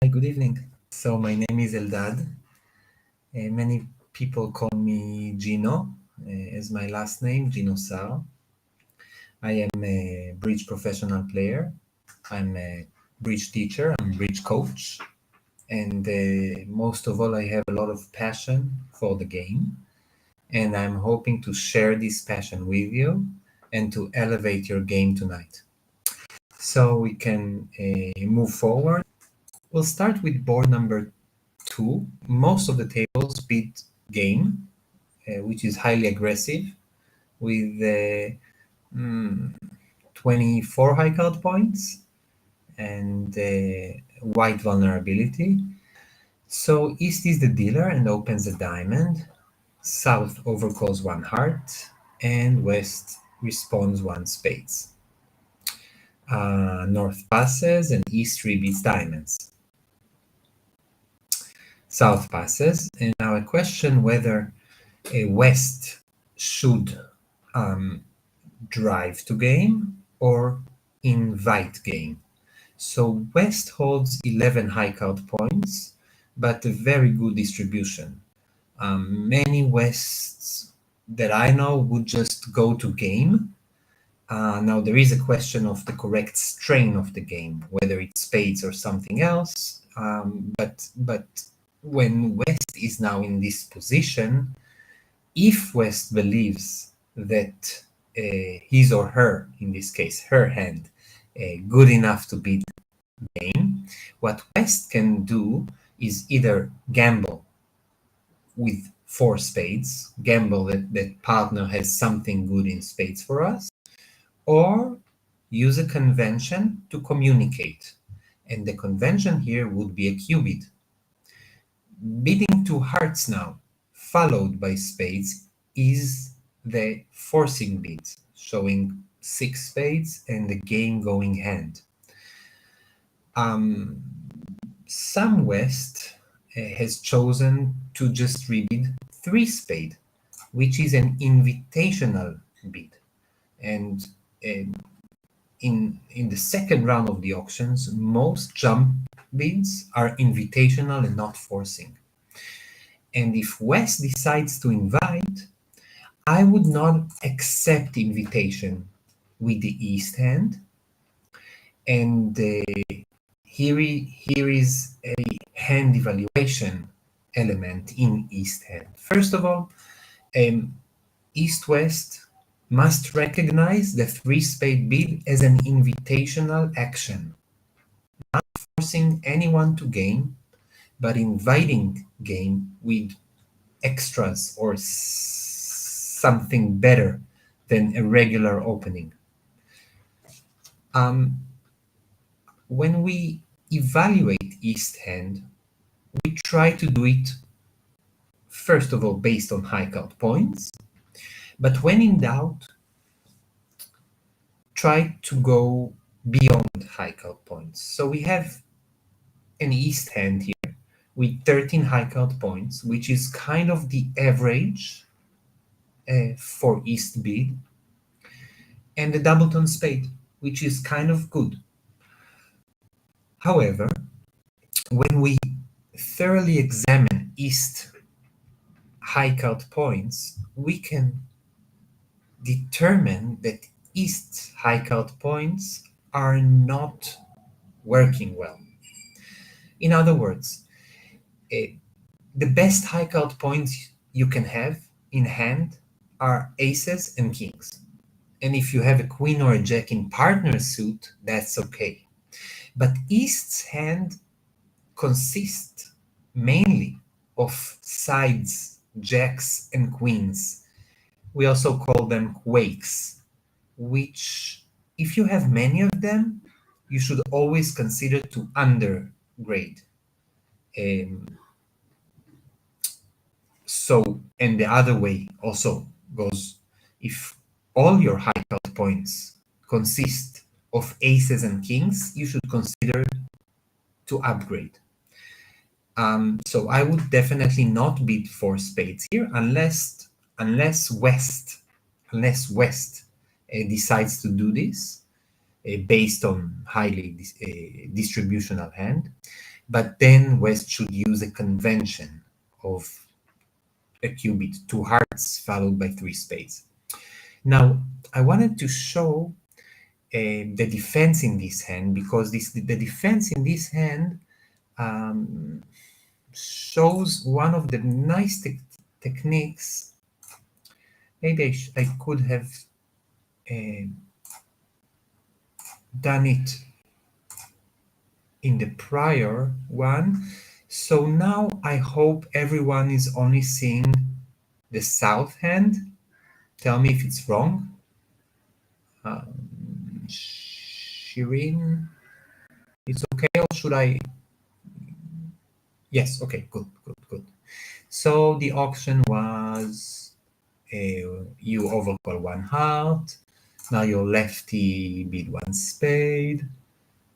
Hi, good evening. So my name is Eldad. Many people call me Gino as my last name, Ginossar. I am a bridge professional player. I'm a bridge teacher. I'm a bridge coach. And most of all, I have a lot of passion for the game. And I'm hoping to share this passion with you and to elevate your game tonight. So we can move forward. We'll start with board number 2. Most of the tables beat game, which is highly aggressive, with 24 high card points and white vulnerability. So East is the dealer and opens a diamond. South overcalls one heart, and West responds one spades. North passes, and East rebeats diamonds. South passes, and now a question whether a West should drive to game or invite game. So West holds 11 high card points, but a very good distribution. Many Wests that I know would just go to game. Now there is a question of the correct strain of the game, whether it's spades or something else. But when West is now in this position, if West believes that his or her, in this case, her hand, good enough to beat the game, what West can do is either gamble with 4 spades, gamble that partner has something good in spades for us, or use a convention to communicate. And the convention here would be a qubit. Beating 2 hearts now, followed by spades, is the forcing bit, showing 6 spades and the game going hand. Some West has chosen to just rebid 3 spade, which is an invitational bid. And in the second round of the auctions, most jump bids are invitational and not forcing. And if West decides to invite, I would not accept invitation with the East hand. And here is a hand evaluation element in East hand. First of all, East-West must recognize the 3 spade bid as an invitational action, not forcing anyone to game, but inviting game with extras or something better than a regular opening. When we evaluate East hand, we try to do it, first of all, based on high card points, but when in doubt, try to go beyond high card points. So we have an East hand here with 13 high card points, which is kind of the average for East bid, and the doubleton spade, which is kind of good. However, when we thoroughly examine East high card points, we can determine that East high card points are not working well. In other words, the best high card points you can have in hand are aces and kings. And if you have a queen or a jack in partner suit, that's okay. But East's hand consists mainly of sides, jacks, and queens. We also call them quakes, which, if you have many of them, you should always consider to undergrade. And the other way also goes. If all your high card points consist of aces and kings, you should consider to upgrade. So I would definitely not bid for spades here unless West decides to do this based on highly distributional hand. But then West should use a convention of a qubit, two hearts followed by three spades. Now, I wanted to show the defense in this hand because the defense in this hand um, shows one of the nice techniques. Maybe I could have uh, done it in the prior one. So now I hope everyone is only seeing the south hand. Tell me if it's wrong. Shireen, it's okay, or should I? Yes, okay, good, good, good. So the auction was you overcall one heart. Now your lefty bid one spade.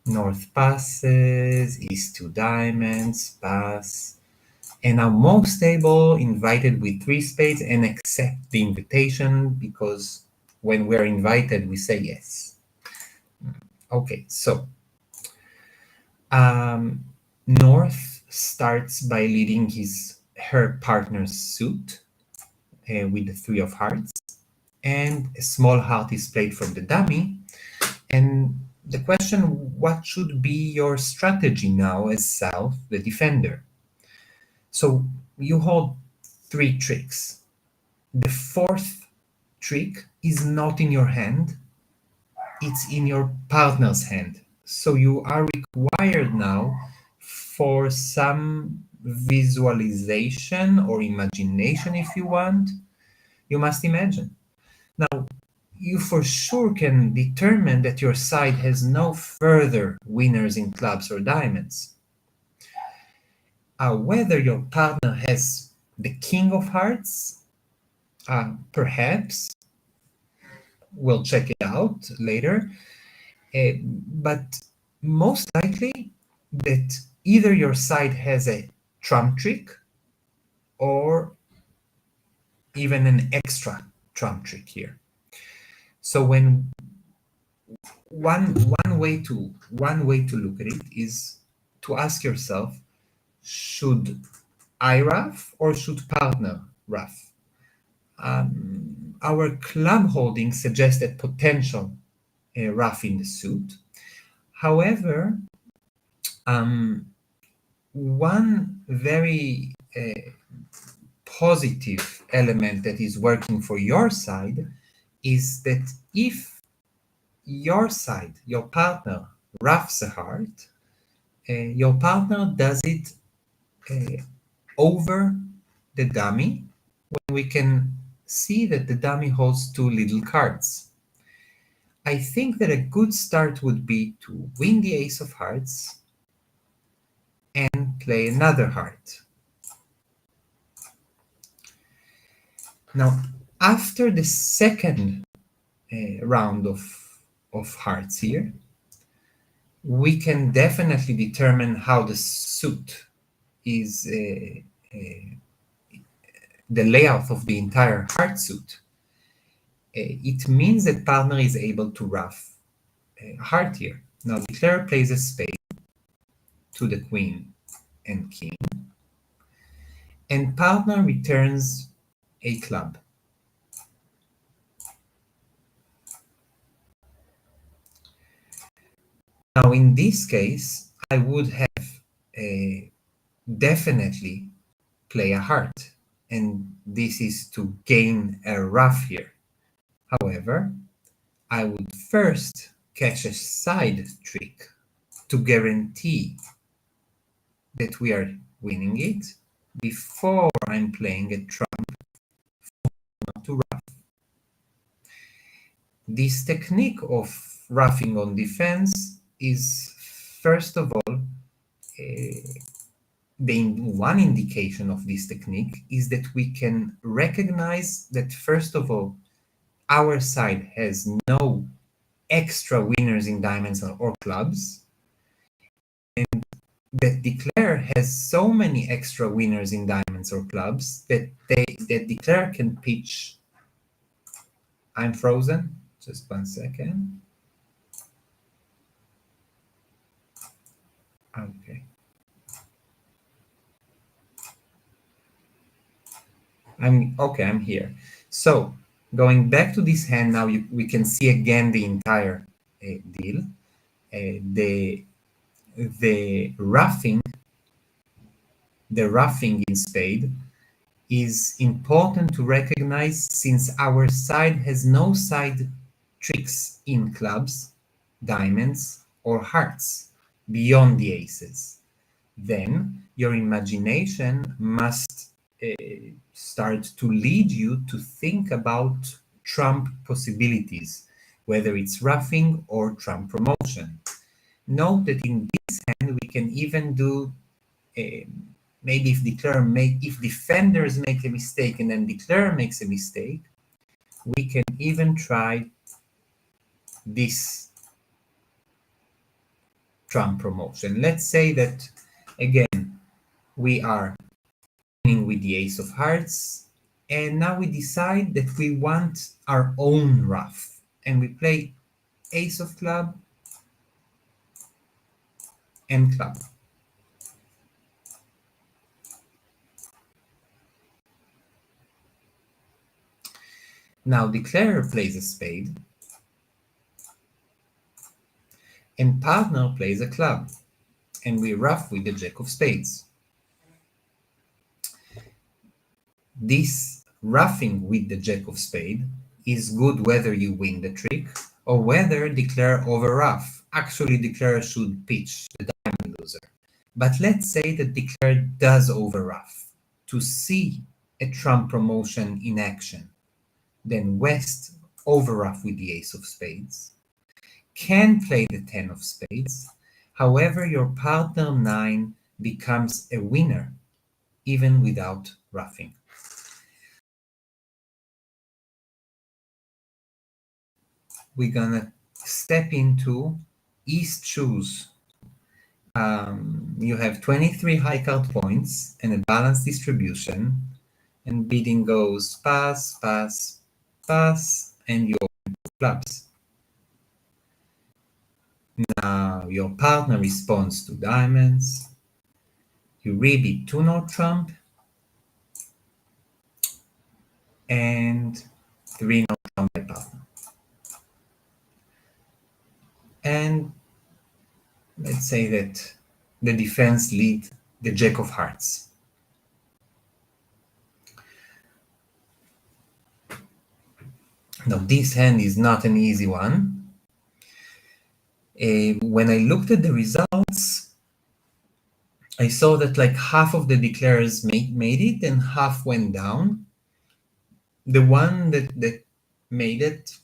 North passes, east two diamonds, pass. And now most stable invited with three spades and accept the invitation because when we're invited, we say yes. Okay, so North starts by leading her partner's suit with the three of hearts, and a small heart is played from the dummy. And the question, what should be your strategy now as South, the defender? So you hold three tricks. The fourth trick is not in your hand, it's in your partner's hand. So you are required now for some visualization or imagination if you want. You must imagine. Now, you for sure can determine that your side has no further winners in clubs or diamonds. Whether your partner has the king of hearts, perhaps, we'll check it out later. But most likely that either your side has a trump trick or even an extra trump trick here. So when one way to look at it is to ask yourself, should I rough or should partner rough? Our club holding suggests a potential rough in the suit. However, one very positive element that is working for your side is that if your side, your partner, roughs a heart, your partner does it over the dummy when we can see that the dummy holds two little cards. I think that a good start would be to win the ace of hearts and play another heart. Now, after the second round of hearts here, we can definitely determine how the suit is the layout of the entire heart suit. It means that partner is able to rough a heart here. Now, declarer plays a spade to the queen and king, and partner returns a club. Now, in this case, I would have definitely play a heart, and this is to gain a rough here. However, I would first catch a side trick to guarantee that we are winning it before I'm playing a trump to rough. This technique of roughing on defense is, first of all, the one indication of this technique is that we can recognize that, first of all, our side has no extra winners in diamonds or clubs, and that declare has so many extra winners in diamonds or clubs that declare can pitch. I'm frozen. Just 1 second. Okay. I'm okay, I'm here. So going back to this hand now, we can see again the entire deal. The the roughing, the roughing in spade is important to recognize since our side has no side tricks in clubs, diamonds, or hearts beyond the aces. Then your imagination must start to lead you to think about trump possibilities, whether it's roughing or trump promotion. Note that in this hand we can even do maybe if defenders make a mistake and then declare makes a mistake, we can even try this trump promotion. Let's say that again we are with the ace of hearts, and now we decide that we want our own ruff, and we play ace of club and club. Now declarer plays a spade and partner plays a club, and we ruff with the jack of spades. This roughing with the jack of spade is good whether you win the trick or whether declare over ruff. Actually, declare should pitch the diamond loser. But let's say that declare does over ruff to see a trump promotion in action. Then West over ruff with the ace of spades, can play the 10 of spades. However, your partner 9 becomes a winner even without ruffing. We're gonna step into East shoes. You have 23 high card points and a balanced distribution, and bidding goes pass, pass, pass, and you open clubs. Now your partner responds to diamonds. You rebid 2 no trump and 3 no trump by partner. And let's say that the defense lead the jack of hearts. Now this hand is not an easy one. When I looked at the results, I saw that like half of the declarers made it and half went down. The one that made it,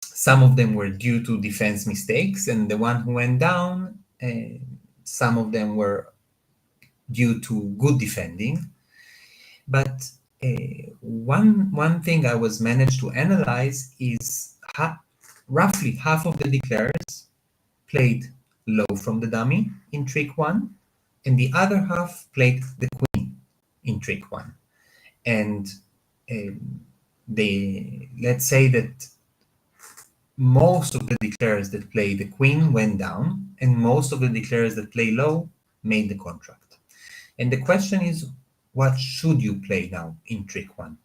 some of them were due to defense mistakes, and the one who went down, some of them were due to good defending. But one thing I was managed to analyze is roughly half of the declarers played low from the dummy in trick 1, and the other half played the queen in trick 1. And let's say that most of the declarers that play the queen went down, and most of the declarers that play low made the contract. And the question is, what should you play now in trick 1?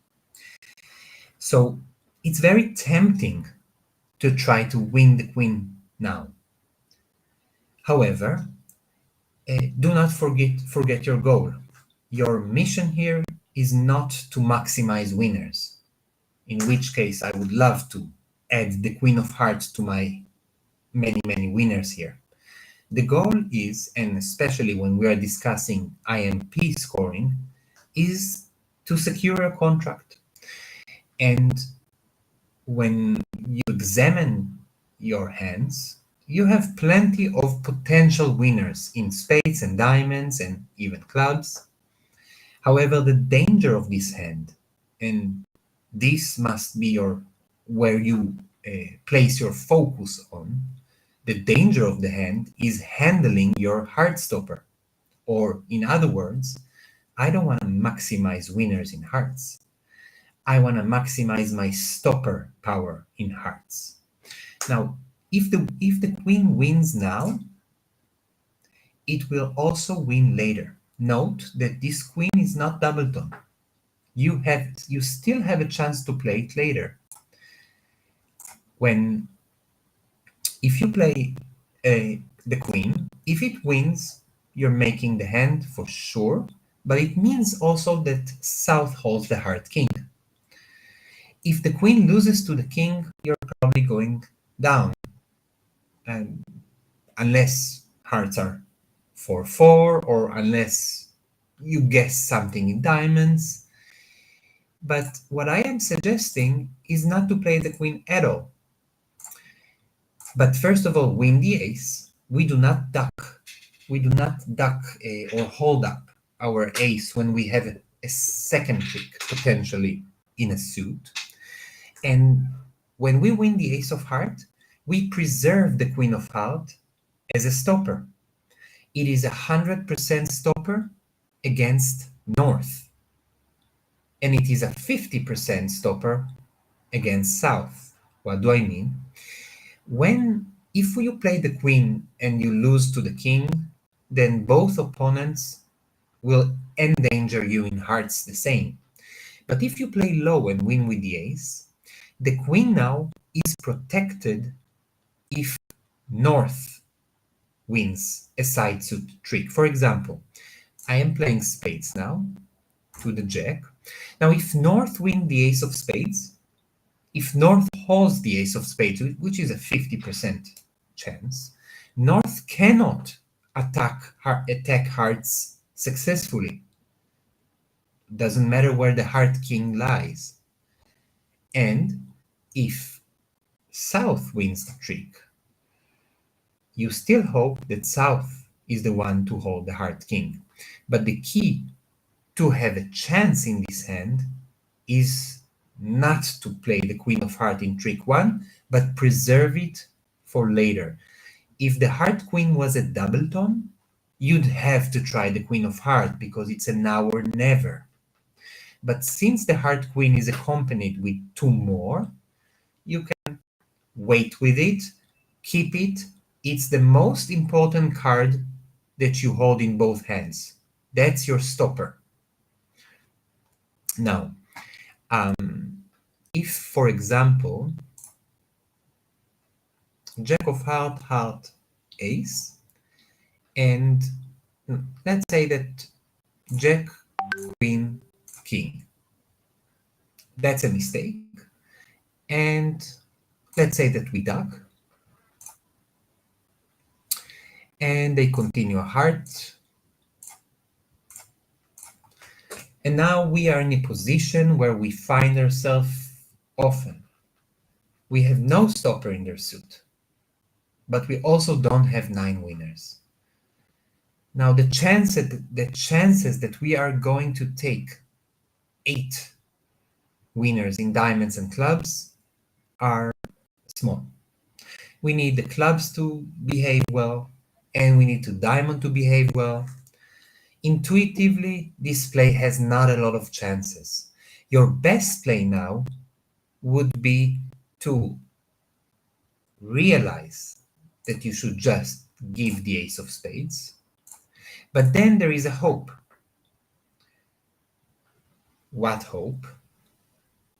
So it's very tempting to try to win the queen now. However, do not forget your goal. Your mission here is not to maximize winners, in which case I would love to add the queen of hearts to my many winners here. The goal is, and especially when we are discussing IMP scoring, is to secure a contract. And when you examine your hands, you have plenty of potential winners in spades and diamonds and even clubs. However, the danger of this hand, and this must be where you place your focus on, the danger of the hand is handling your heart stopper. Or in other words, I don't want to maximize winners in hearts. I want to maximize my stopper power in hearts. Now, if the queen wins now, it will also win later. Note that this queen is not doubleton. you still have a chance to play it later. When if you play the queen, if it wins, you're making the hand for sure, but it means also that south holds the heart king. If the queen loses to the king, you're probably going down, and unless hearts are 4-4 or unless you guess something in diamonds. But what I am suggesting is not to play the queen at all. But first of all, win the ace. We do not duck. We do not duck or hold up our ace when we have a second trick potentially in a suit. And when we win the ace of heart, we preserve the queen of heart as a stopper. It is 100% stopper against north, and it is a 50% stopper against south. What do I mean? If you play the queen and you lose to the king, then both opponents will endanger you in hearts the same. But if you play low and win with the ace, the queen now is protected if north wins a side suit trick. For example, I am playing spades now to the jack. Now, if north win the ace of spades, if north holds the ace of spades, which is a 50% chance, north cannot attack hearts successfully. Doesn't matter where the heart king lies. And if south wins the trick, you still hope that south is the one to hold the heart king. But the key to have a chance in this hand is not to play the queen of heart in trick one, but preserve it for later. If the heart queen was a double tone, you'd have to try the queen of heart because it's a now or never. But since the heart queen is accompanied with two more, you can wait with it, keep it. It's the most important card that you hold in both hands. That's your stopper. Now, if, for example, jack of heart, heart, ace, and let's say that jack, queen, king. That's a mistake. And let's say that we duck. And they continue a heart. And now we are in a position where we find ourselves often. We have no stopper in their suit, but we also don't have 9 winners. Now the chances that we are going to take 8 winners in diamonds and clubs are small. We need the clubs to behave well, and we need the diamond to behave well. Intuitively, this play has not a lot of chances. Your best play now would be to realize that you should just give the ace of spades. But then there is a hope. What hope?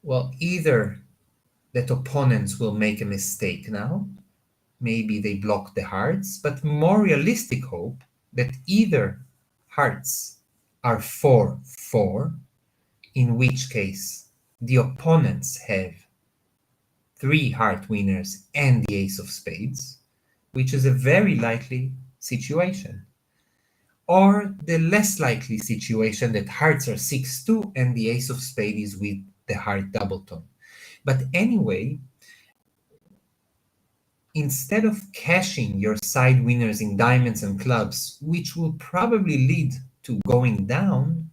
Well, either that opponents will make a mistake now, maybe they block the hearts, but more realistic hope that either hearts are 4-4, in which case the opponents have 3 heart winners and the ace of spades, which is a very likely situation. Or the less likely situation that hearts are 6-2 and the ace of spades is with the heart double tone. But anyway, instead of cashing your side winners in diamonds and clubs, which will probably lead to going down,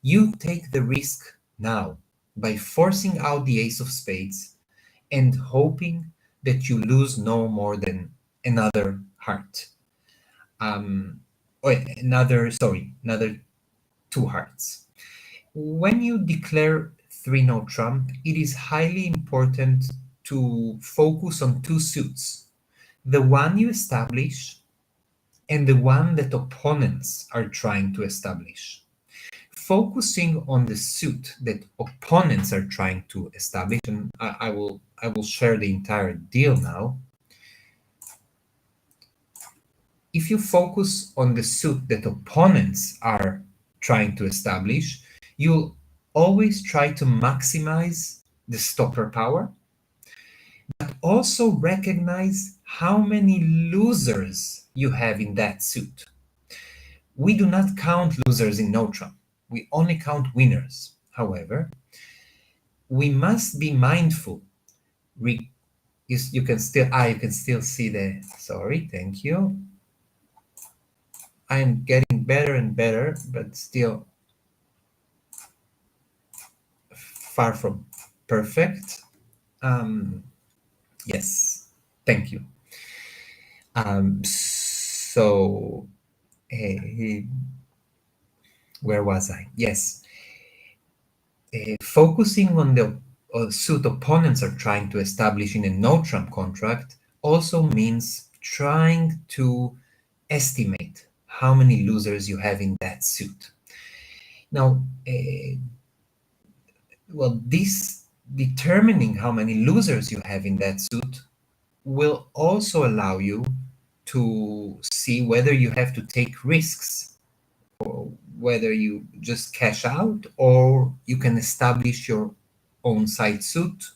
you take the risk now by forcing out the ace of spades and hoping that you lose no more than another heart. Another 2 hearts. When you declare 3-no trump, it is highly important to focus on 2 suits. The one you establish and the one that opponents are trying to establish. focusing on the suit that opponents are trying to establish, and I will share the entire deal now. If you focus on the suit that opponents are trying to establish, you'll always try to maximize the stopper power, but also recognize how many losers you have in that suit. We do not count losers in no trump. We only count winners. However, we must be mindful. You can still see the, sorry, thank you. I am getting better and better, but still far from perfect. Yes, thank you. So, where was I? Yes, focusing on the suit opponents are trying to establish in a no-trump contract also means trying to estimate how many losers you have in that suit. Now, this determining how many losers you have in that suit will also allow you to see whether you have to take risks, or whether you just cash out, or you can establish your own side suit.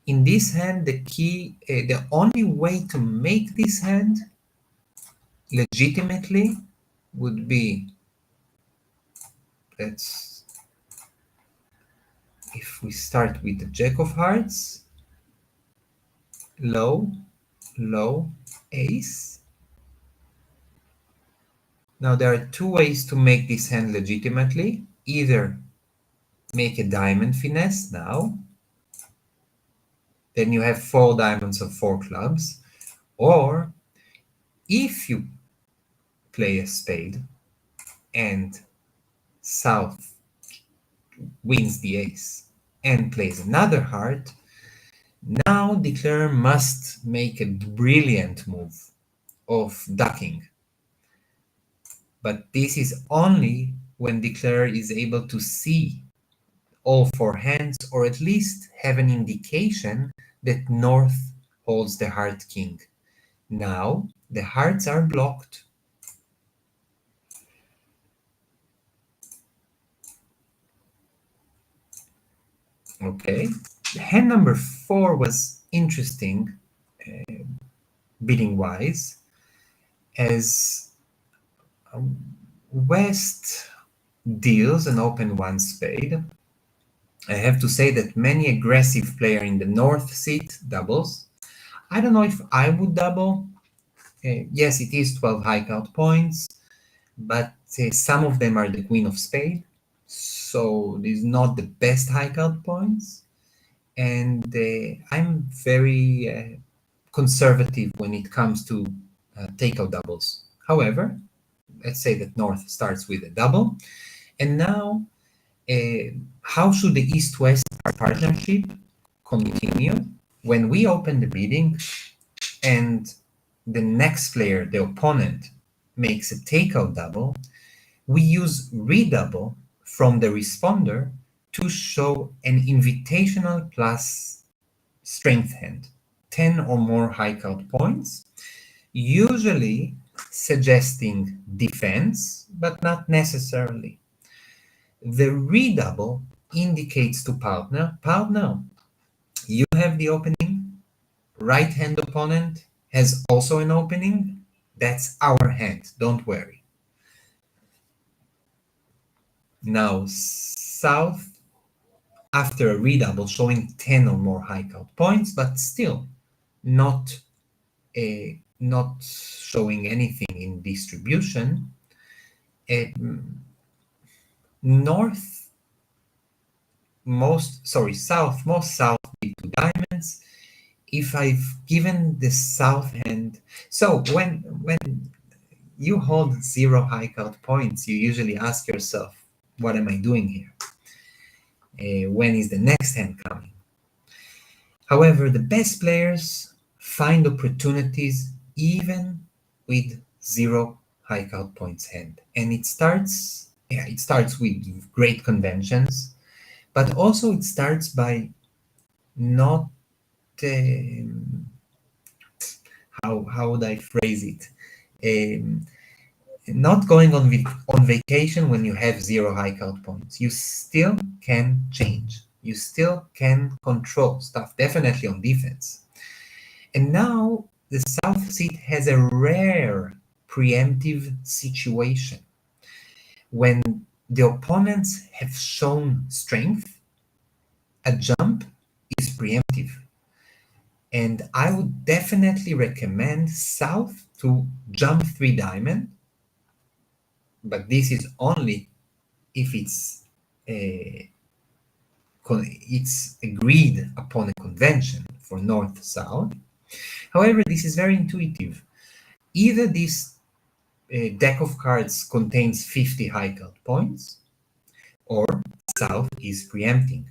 In this hand, the only way to make this hand legitimately would be, let's, if we start with the Jack of Hearts, low, low, ace. Now there are two ways to make this hand legitimately. Either make a diamond finesse now, then you have 4 diamonds of 4 clubs, or if you play a spade and South wins the ace and plays another heart, now Declare must make a brilliant move of ducking. But this is only when Declare is able to see all 4 hands, or at least have an indication that North holds the heart king. Now the hearts are blocked. Okay, hand number 4 was interesting, bidding wise, as West deals an open 1 spade. I have to say that many aggressive player in the North seat doubles. I don't know if I would double. Yes, it is 12 high count points, but some of them are the Queen of Spade, so it is not the best high count points. And I'm very conservative when it comes to takeout doubles. However, let's say that North starts with a double, and now how should the East-West partnership continue? When we open the bidding and the next player, the opponent, makes a takeout double, we use redouble from the responder to show an invitational plus strength hand, 10 or more high count points, usually suggesting defense, but not necessarily. The redouble indicates to partner, you have the opening, right hand opponent has also an opening, that's our hand, don't worry. Now South, after a redouble, showing 10 or more high count points, but still not showing anything in distribution. South, most South bid 2 diamonds. If I've given the South hand, so when you hold 0 high count points, you usually ask yourself, what am I doing here? When is the next hand coming? However, the best players find opportunities even with 0 high count points hand, and it starts yeah, it starts with great conventions, but also it starts by not um, how would I phrase it? Um, Not going on vacation when you have zero high count points. You still can change. You still can control stuff, definitely on defense. And now the South seed has a rare preemptive situation when the opponents have shown strength. A jump is preemptive. And I would definitely recommend South to jump 3 diamond, but this is only if it's agreed upon a convention for North-South. However, this is very intuitive. Either this deck of cards contains 50 high count points, or South is preempting,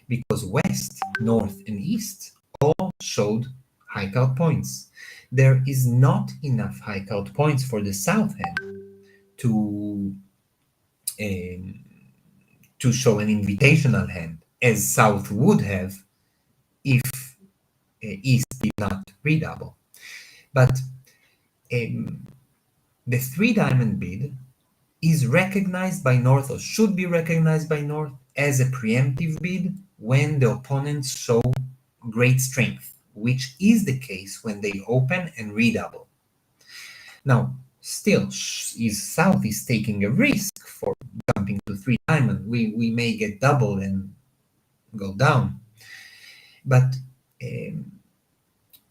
because West, North, and East all showed high count points. There is not enough high count points for the South hand to um, to show an invitational hand, as South would have if East did not redouble. But um, the 3 diamond bid is recognized by North, or should be recognized by North, as a preemptive bid when the opponents show great strength, which is the case when they open and redouble. Now, still, is South is taking a risk for jumping to 3 diamond. We may get double and go down. But um,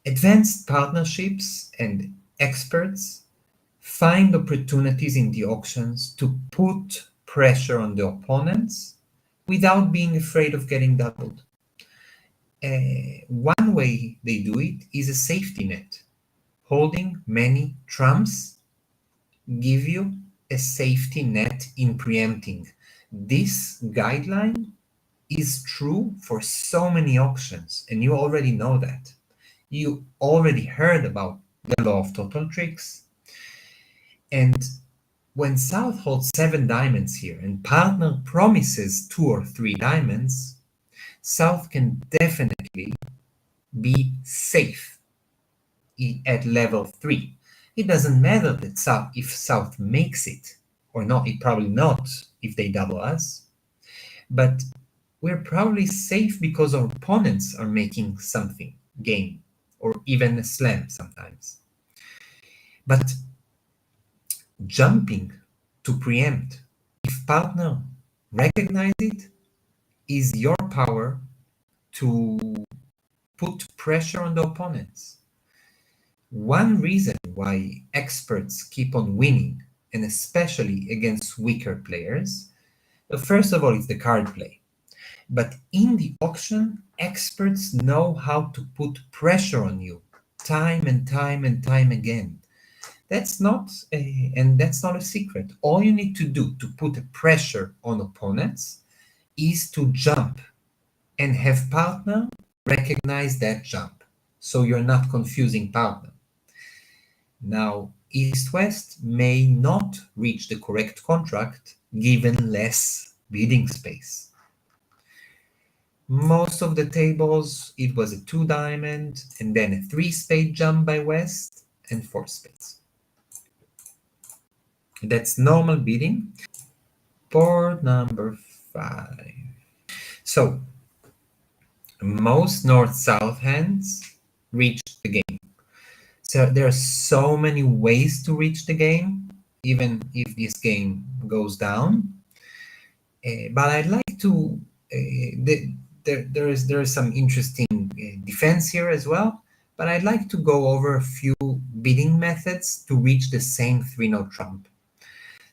advanced partnerships and experts find opportunities in the auctions to put pressure on the opponents without being afraid of getting doubled. One way they do it is a safety net. Holding many trumps give you a safety net in preempting. This guideline is true for so many auctions, and you already know that. You already heard about the law of total tricks. And when South holds 7 diamonds here and partner promises 2 or 3 diamonds, South can definitely be safe at level 3. It doesn't matter that if South makes it or not, it probably not if they double us, but we're probably safe because our opponents are making something, game, or even a slam sometimes. But jumping to preempt, if partner recognize it, is your power to put pressure on the opponents. One reason why experts keep on winning, and especially against weaker players, first of all, it's the card play. But in the auction, experts know how to put pressure on you time and time and time again. That's not a secret. All you need to do to put a pressure on opponents is to jump and have partner recognize that jump, so you're not confusing partner. Now, East-West may not reach the correct contract given less bidding space. Most of the tables, it was a 2 diamond and then a 3 spade jump by West and 4 spades. That's normal bidding. Board number 5. So, most north-south hands reach the game. So there are so many ways to reach the game, even if this game goes down. But I'd like to. There is some interesting defense here as well. But I'd like to go over a few bidding methods to reach the same 3-note trump.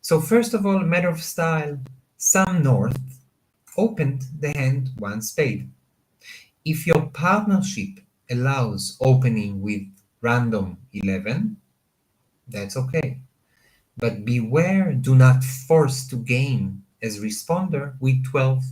So first of all, a matter of style. Some north opened the hand 1 spade. If your partnership allows opening with random 11, that's okay. But beware, do not force to game as responder with 12.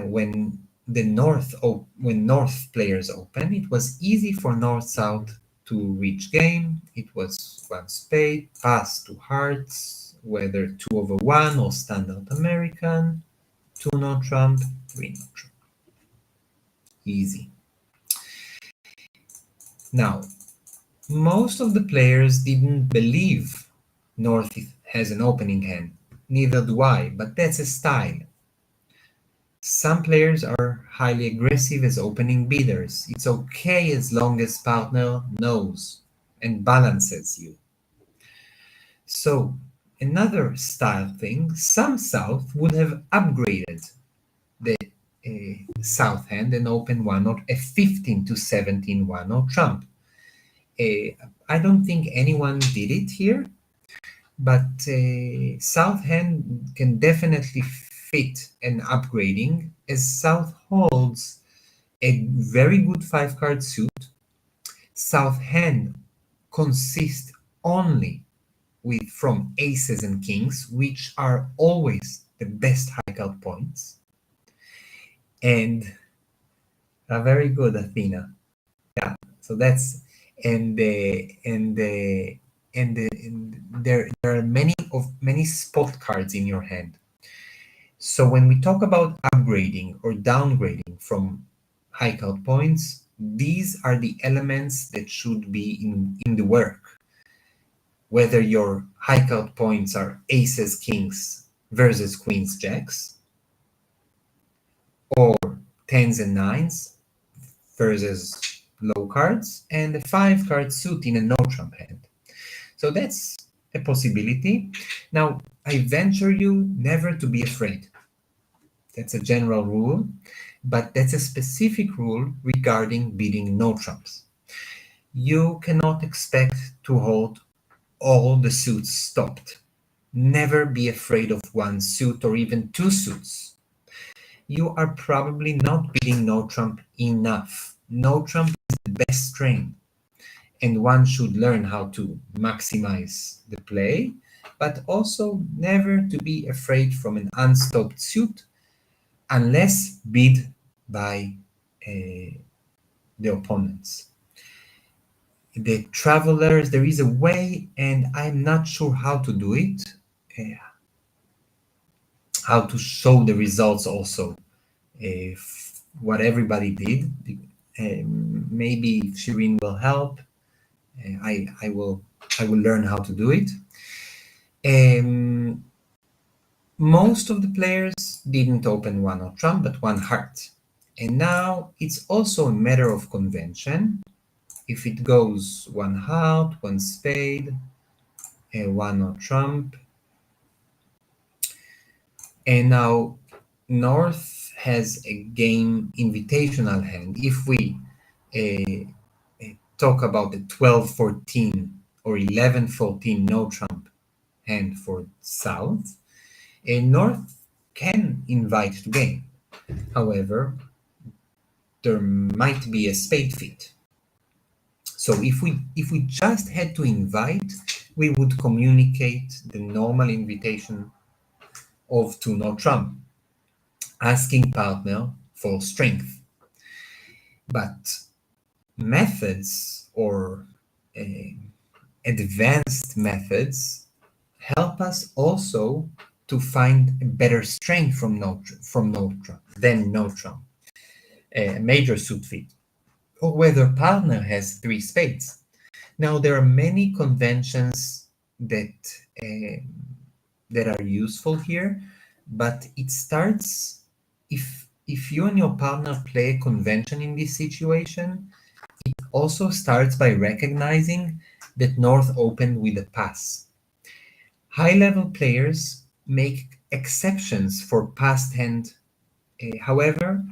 When North players open, it was easy for North-South to reach game. It was 1 spade, pass to hearts, whether 2/1 or standard American, 2 no trump, 3 no trump. Easy. Now, most of the players didn't believe North has an opening hand. Neither do I, but that's a style. Some players are highly aggressive as opening bidders. It's okay as long as partner knows and balances you. So, another style thing, some South would have upgraded the South hand and opened one or a 15 to 17 one or trump. I don't think anyone did it here, but South hand can definitely fit an upgrading as South holds a very good 5-card suit. South hand consists only with from aces and kings, which are always the best high card points, and are very good, Athena. Yeah, so that's and there are many spot cards in your hand. So when we talk about upgrading or downgrading from high card points, these are the elements that should be in the work. Whether your high card points are aces, kings versus queens, jacks, or tens and nines versus low cards, and a 5-card suit in a no trump hand. So that's a possibility. Now, I venture you never to be afraid. That's a general rule, but that's a specific rule regarding bidding no trumps. You cannot expect to hold all the suits stopped. Never be afraid of one suit or even two suits. You are probably not bidding no trump enough. No trump is the best strain, and one should learn how to maximize the play, but also never to be afraid from an unstopped suit unless bid by the opponents. The travelers, there is a way, and I'm not sure how to do it, uh, how to show the results also, what everybody did. Maybe Shireen will help. I will learn how to do it. Most of the players didn't open one or trump, but one heart. And now it's also a matter of convention. If it goes one heart, one spade, one or trump. And now North has a game invitational hand. If we talk about the 12-14 or 11-14 no trump hand for South, North can invite to game. However, there might be a spade fit. So if we just had to invite, we would communicate the normal invitation of to no trump, asking partner for strength. But methods or advanced methods help us also to find a better strength from no trump than no trump, a major suit fit, or whether partner has 3 spades. Now there are many conventions that that are useful here, but it starts if you and your partner play a convention in this situation, it also starts by recognizing that North opened with a pass. High-level players make exceptions for passed hand. However,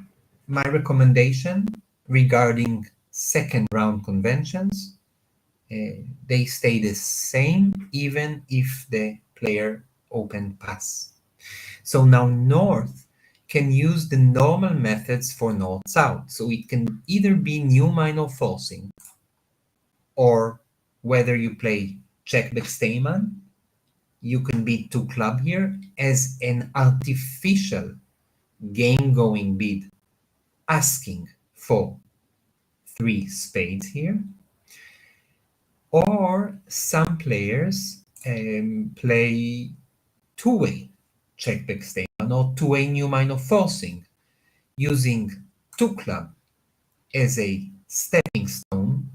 my recommendation regarding second round conventions, they stay the same even if the player opened pass. So now North can use the normal methods for North-South. So it can either be new minor forcing, or whether you play check back Stayman, you can beat 2 club here as an artificial game-going bid, asking for 3 spades here. Or some players play two-way check back statement or two-way new minor forcing, using two club as a stepping stone,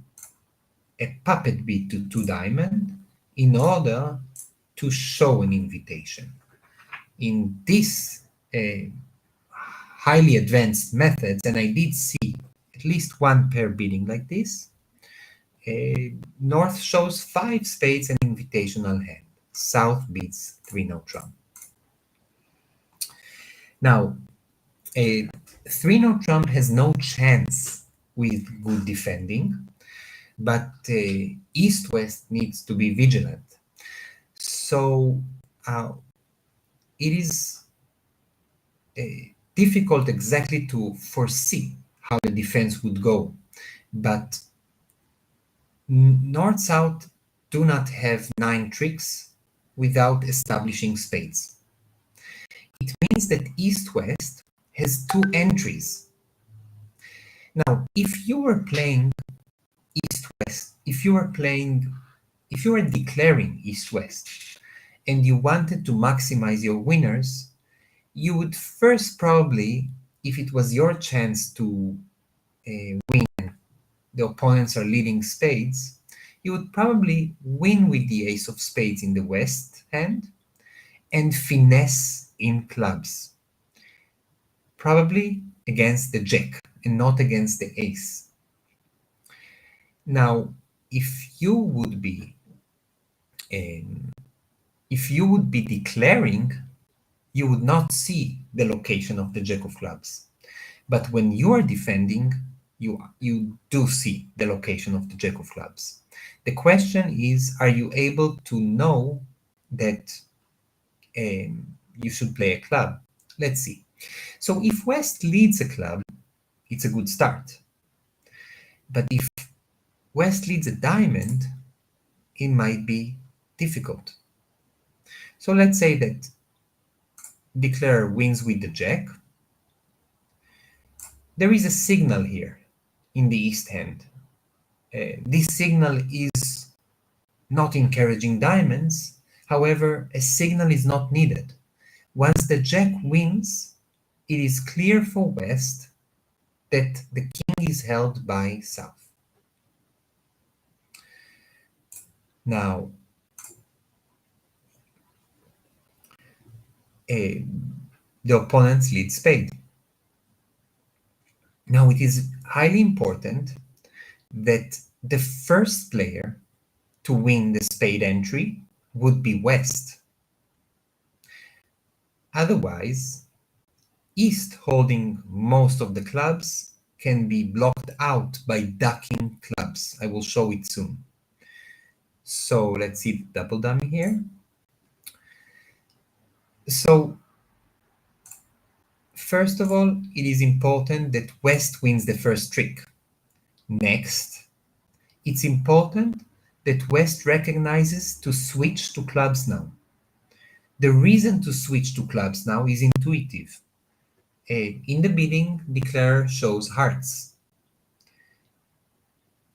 a puppet beat to two diamond, in order to show an invitation. In this highly advanced methods, and I did see at least one pair beating like this, North shows five spades and invitational hand. South beats three-note trump. Now, a three-note trump has no chance with good defending, but East-West needs to be vigilant. So it is difficult exactly to foresee how the defense would go, but North-South do not have 9 tricks without establishing spades. It means that East-West has 2 entries. Now, if you were playing East-West, if you were declaring East-West and you wanted to maximize your winners, you would first probably, if it was your chance to win, the opponents are leading spades, you would probably win with the ace of spades in the West hand and finesse in clubs, probably against the jack and not against the ace. Now, if you would be declaring, you would not see the location of the jack of clubs. But when you are defending, you do see the location of the jack of clubs. The question is, are you able to know that you should play a club? Let's see. So if West leads a club, it's a good start. But if West leads a diamond, it might be difficult. So let's say that declarer wins with the jack. There is a signal here in the East hand. This signal is not encouraging diamonds. However, a signal is not needed. Once the jack wins, it is clear for West that the king is held by South. Now, the opponents lead spade. Now, it is highly important that the first player to win the spade entry would be West. Otherwise, East holding most of the clubs can be blocked out by ducking clubs. I will show it soon. So let's see the double dummy here. So first of all, it is important that West wins the first trick. Next, it's important that West recognizes to switch to clubs now. The reason to switch to clubs now is intuitive. In the bidding, declarer shows hearts.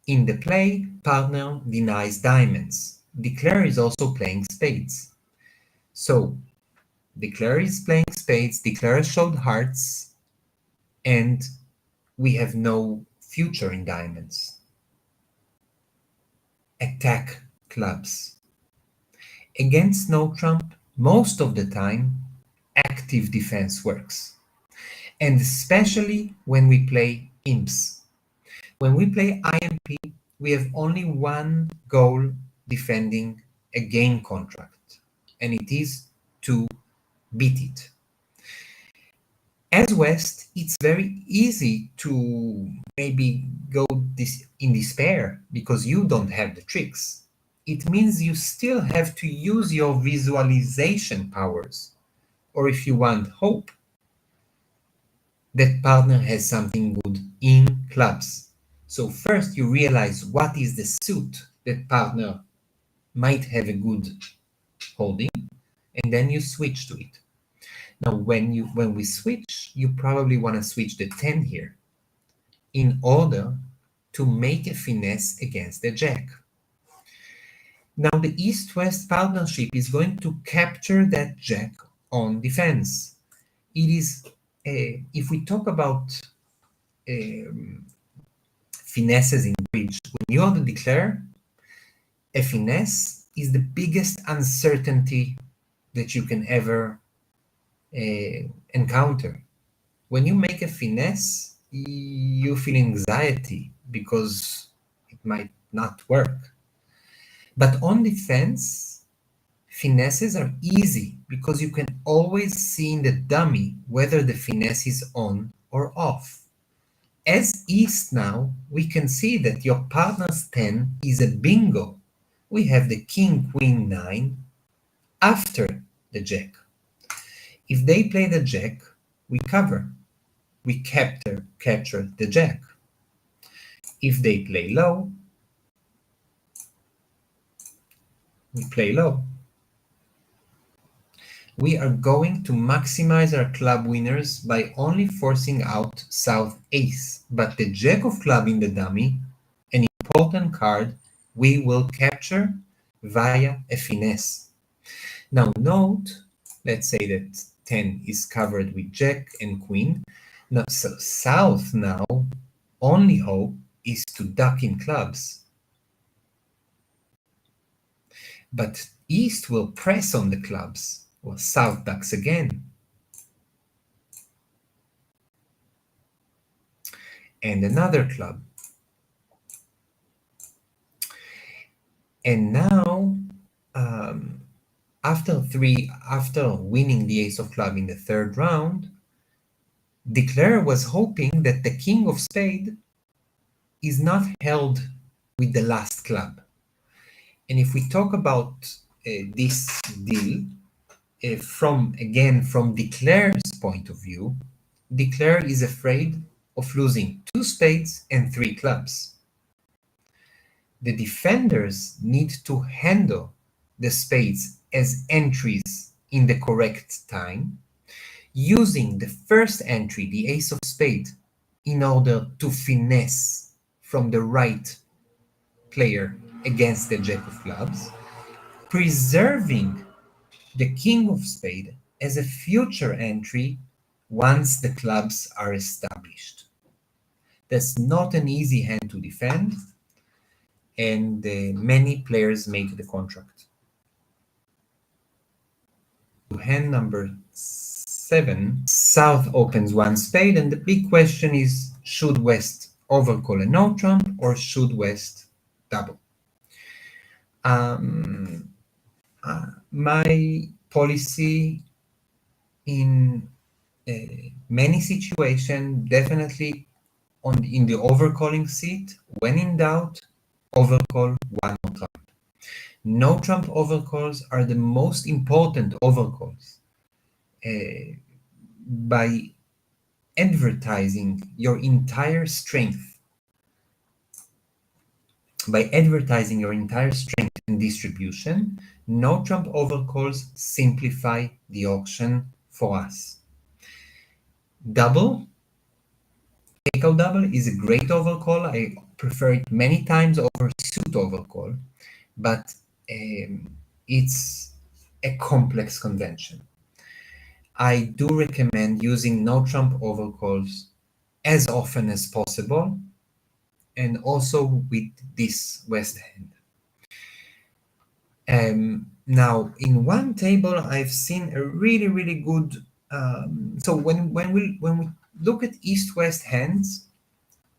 In the play, partner denies diamonds. Declarer is also playing spades. So, declarer is playing spades, declarer showed hearts, and we have no future in diamonds. Attack clubs. Against no trump, most of the time, active defense works. And especially when we play imps. When we play IMP, we have only one goal defending a game contract, and it is to beat it. As West, it's very easy to maybe go in despair because you don't have the tricks. It means you still have to use your visualization powers, or if you want hope, that partner has something good in clubs. So first you realize what is the suit that partner might have a good holding, and then you switch to it. Now when we switch, you probably want to switch the 10 here in order to make a finesse against the jack. Now the East-West partnership is going to capture that jack on defense. It is, if we talk about um, finesses in bridge, when you want to declare, a finesse is the biggest uncertainty that you can ever encounter. When you make a finesse, you feel anxiety because it might not work. But on defense, finesses are easy because you can always see in the dummy whether the finesse is on or off. As East now, we can see that your partner's 10 is a bingo. We have the king, queen, 9 after the jack. If they play the jack, we cover. We capture the jack. If they play low, we play low. We are going to maximize our club winners by only forcing out South Ace, but the Jack of Club in the dummy, an important card, we will capture via a finesse. Now note, let's say that 10 is covered with Jack and Queen. Now, so South now only hope is to duck in clubs. But East will press on the clubs, or South ducks again. And another club. And now, after winning the ace of club in the third round, Declare was hoping that the king of spade is not held with the last club. And if we talk about this deal, from Declare's point of view, Declare is afraid of losing 2 spades and 3 clubs. The defenders need to handle the spades as entries in the correct time, using the first entry, the ace of spade, in order to finesse from the right player against the jack of clubs, preserving the king of spade as a future entry once the clubs are established. That's not an easy hand to defend, and many players make the contract. Hand number 7, South opens 1 spade, and the big question is, should West overcall a no trump or should West double? My policy in many situations, definitely in the overcalling seat, when in doubt, overcall 1 no trump. No trump overcalls are the most important overcalls. By advertising your entire strength, and distribution, no trump overcalls simplify the auction for us. Double, takeout double is a great overcall. I prefer it many times over suit overcall, but it's a complex convention. I do recommend using no trump overcalls as often as possible, and also with this West hand. Now, in one table, I've seen a really good. So when we look at East-West hands,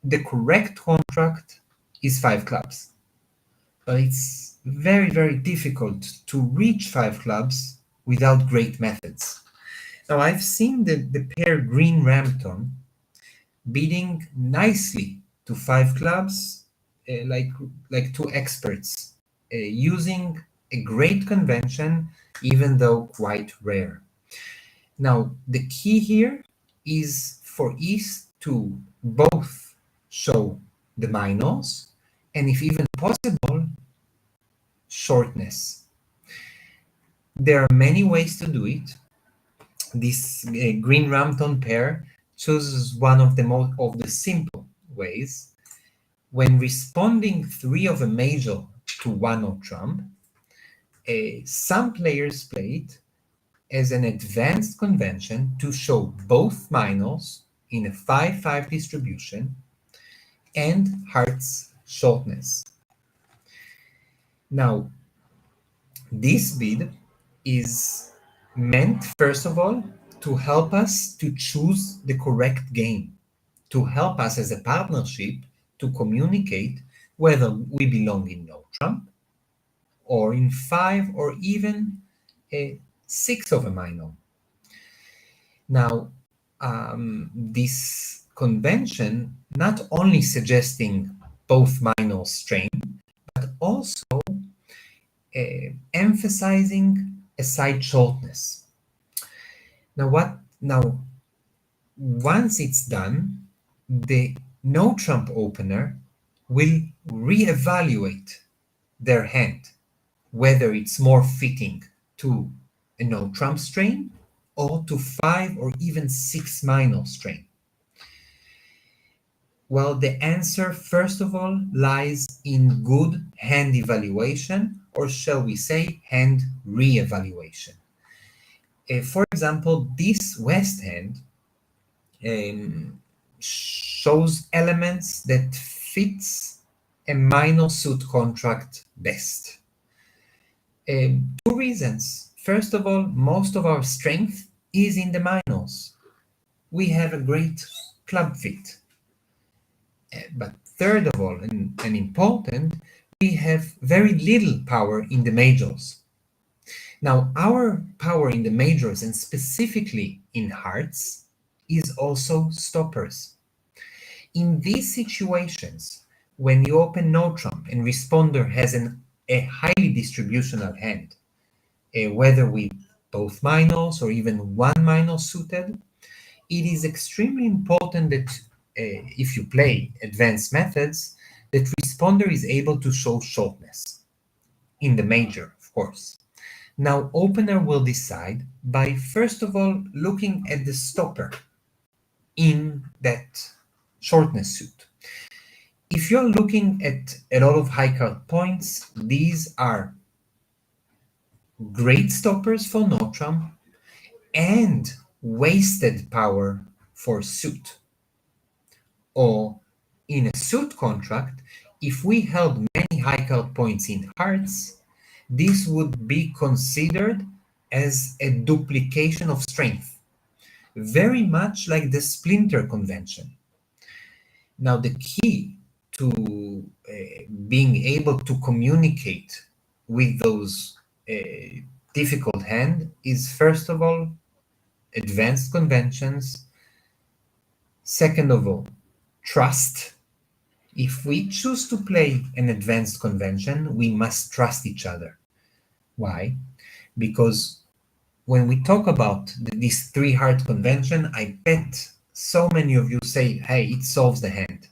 the correct contract is 5 clubs, but it's very difficult to reach 5 clubs without great methods. Now, I've seen the pair Green Rampton bidding nicely to 5 clubs, like 2 experts, using a great convention, even though quite rare. Now, the key here is for East to both show the minors, and if even possible, shortness. There are many ways to do it. This Green Rampton pair chooses one of the simple ways. When responding 3 of a major to 1 of trump, Some players play it as an advanced convention to show both minors in a 5-5 distribution and hearts shortness. Now, this bid is meant, first of all, to help us to choose the correct game, to help us as a partnership to communicate whether we belong in no trump or in 5 or even a 6 of a minor. Now, this convention not only suggesting both minor strain, but also emphasizing a side shortness. Now, once it's done, the no trump opener will reevaluate their hand, whether it's more fitting to a no trump strain or to 5 or even 6 minor strain. Well, the answer, first of all, lies in good hand evaluation, or shall we say, hand re-evaluation. For example, this West hand shows elements that fits a minor suit contract best. Two reasons. First of all, most of our strength is in the minors. We have a great club fit. But third of all, and important, we have very little power in the majors. Now, our power in the majors, and specifically in hearts, is also stoppers. In these situations, when you open no trump and responder has a highly distributional hand, whether with both minors or even one minor suited, it is extremely important that if you play advanced methods, that responder is able to show shortness in the major, of course. Now, opener will decide by, first of all, looking at the stopper in that shortness suit. If you're looking at a lot of high card points, these are great stoppers for no trump and wasted power for suit. Or in a suit contract, if we held many high card points in hearts, this would be considered as a duplication of strength, very much like the splinter convention. Now, the key to being able to communicate with those difficult hands is, first of all, advanced conventions. Second of all, trust. If we choose to play an advanced convention, we must trust each other. Why? Because when we talk about this 3 heart convention, I bet so many of you say, hey, it solves the hand.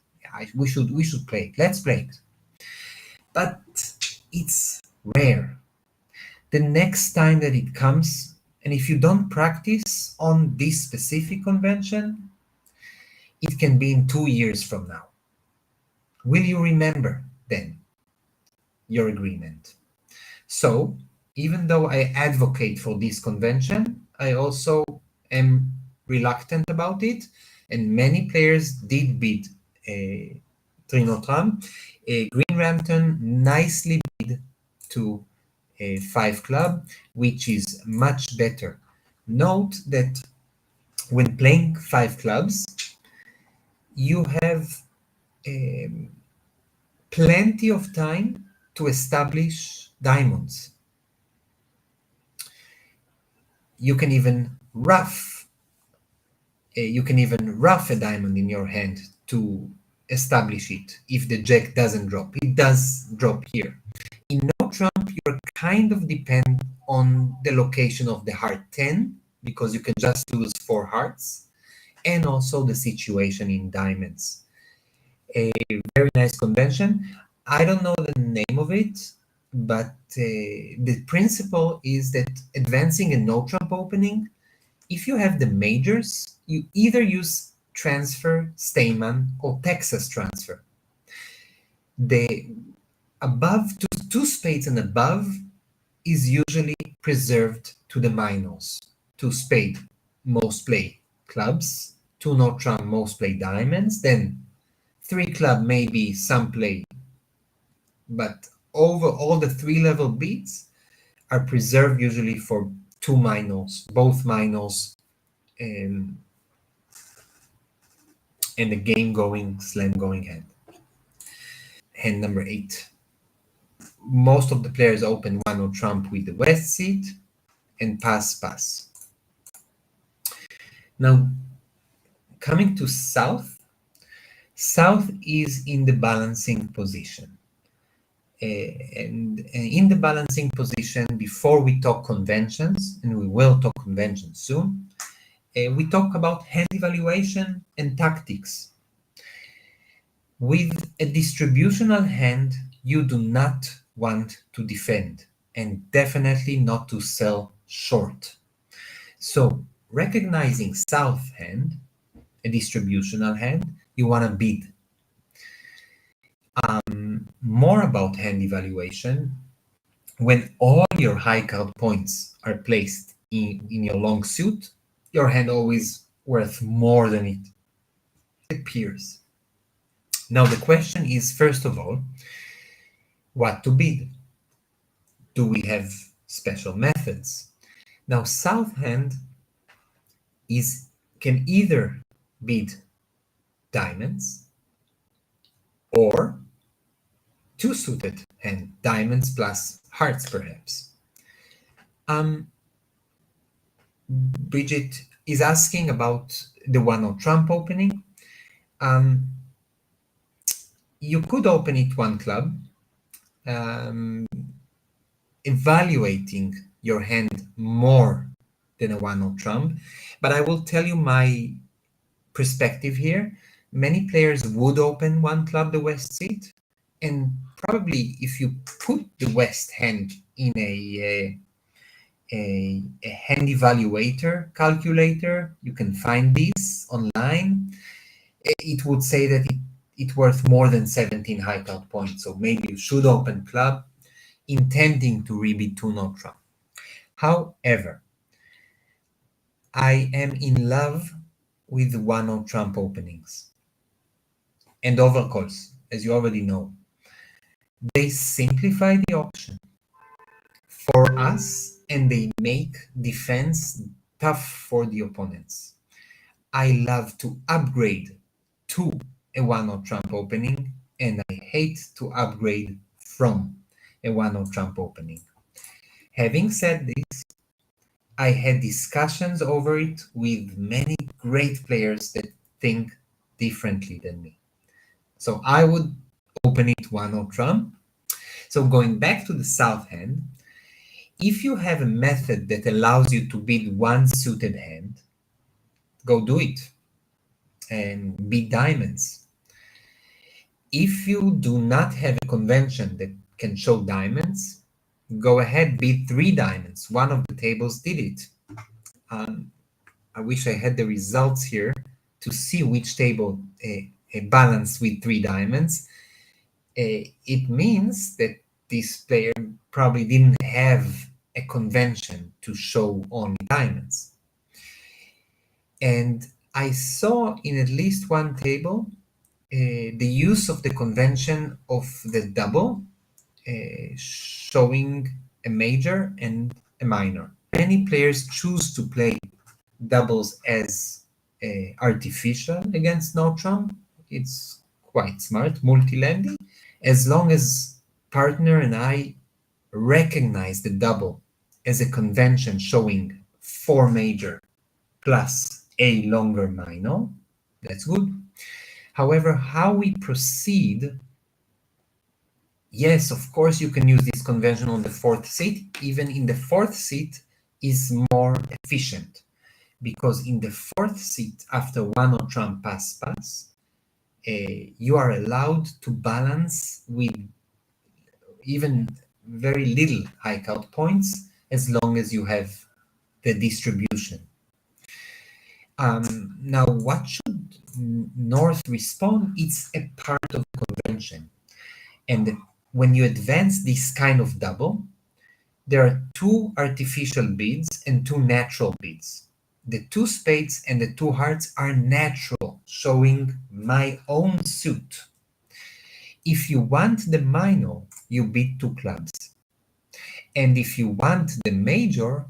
We should play it. Let's play it. But it's rare. The next time that it comes, and if you don't practice on this specific convention, it can be in 2 years from now. Will you remember then your agreement? So, even though I advocate for this convention, I also am reluctant about it, and many players did bid Trinotram. Green Rampton nicely bid to 5 club, which is much better. Note that when playing 5 clubs, you have plenty of time to establish diamonds. You can even rough a diamond in your hand to establish it if the jack doesn't drop. It does drop here. In no trump, you're kind of depend on the location of the heart 10 because you can just lose 4 hearts, and also the situation in diamonds. A very nice convention. I don't know the name of it, but the principle is that advancing a no trump opening, if you have the majors, you either use transfer, Stayman, or Texas transfer. The above two spades and above is usually preserved to the minors. Two spade, most play clubs, two no trump, most play diamonds, then three club, maybe some play, but over all the three level beats are preserved usually for two minors, both minors, and the game going, slam going hand. Hand number 8. Most of the players open one or trump with the west seat and pass, pass. Now, coming to south, south is in the balancing position. And in the balancing position, before we talk conventions, and we will talk conventions soon, we talk about hand evaluation and tactics. With a distributional hand, you do not want to defend, and definitely not to sell short. So, recognizing south hand, a distributional hand, you want to bid. More about hand evaluation, when all your high card points are placed in your long suit, your hand always worth more than it appears. Now the question is, first of all, what to bid? Do we have special methods? Now south hand can either bid diamonds or two suited hand, diamonds plus hearts perhaps. Bridget is asking about the one on trump opening. You could open it one club, evaluating your hand more than a one on trump, but I will tell you my perspective here. Many players would open one club, the west seat, and probably if you put the west hand in a hand evaluator calculator, you can find this online, it would say that it's worth more than 17 high card points. So maybe you should open club intending to rebid two no trump. However, I am in love with one no trump openings and overcalls, as you already know. They simplify the auction for us and they make defense tough for the opponents. I love to upgrade to a one no trump opening, and I hate to upgrade from a one no trump opening. Having said this, I had discussions over it with many great players that think differently than me. So I would open it one no trump. So going back to the south hand, if you have a method that allows you to bid one suited hand, go do it and bid diamonds. If you do not have a convention that can show diamonds, go ahead, bid 3 diamonds. One of the tables did it. I wish I had the results here to see which table balanced with 3 diamonds. It means that this player probably didn't have a convention to show only diamonds. And I saw in at least one table the use of the convention of the double, showing a major and a minor. Many players choose to play doubles as artificial against no trump. It's quite smart, multi-landing, as long as partner and I recognize the double as a convention showing 4 major plus a longer minor. That's good. However, how we proceed, yes, of course, you can use this convention on the 4th seat. Even in the 4th seat is more efficient, because in the 4th seat, after one on trump pass pass, you are allowed to balance with even very little high card points, as long as you have the distribution. Now, what should North respond? It's a part of the convention. And when you advance this kind of double, there are two artificial beads and two natural beads. The two spades and the two hearts are natural, showing my own suit. If you want the minor, you beat two clubs. And if you want the major,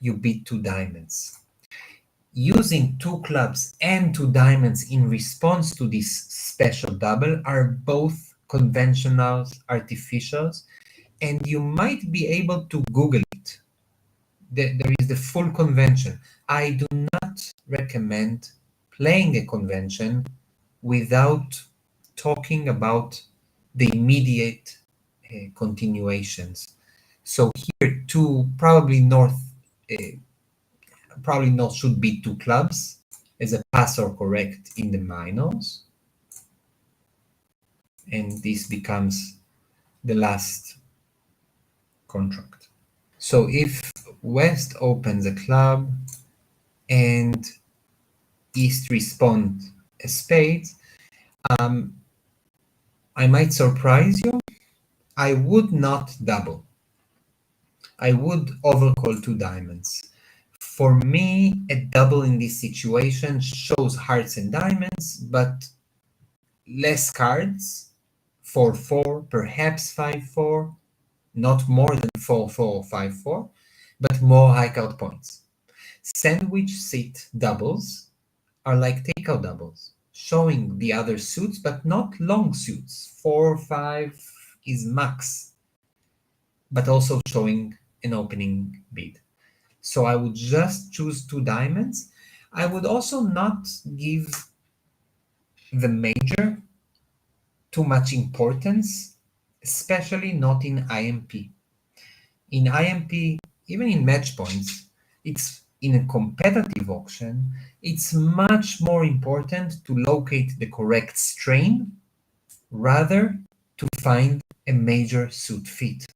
you beat two diamonds. Using two clubs and two diamonds in response to this special double are both conventional artificials, and you might be able to Google it. There is the full convention. I do not recommend playing a convention without talking about the immediate continuations. So here, two probably not should be two clubs as a pass or correct in the minors, and this becomes the last contract. So if West opens a club and East responds a spade, I might surprise you. I would not double. I would overcall two diamonds. For me, a double in this situation shows hearts and diamonds, but less cards, 4-4, perhaps 5-4, not more than 4-4 or 5-4, but more high card points. Sandwich seat doubles are like takeout doubles, showing the other suits, but not long suits. 4-5 is max, but also showing an opening bid. So I would just choose two diamonds. I would also not give the major too much importance, especially not in IMP. In IMP, even in match points, it's in a competitive auction, it's much more important to locate the correct strain rather to find a major suit fit.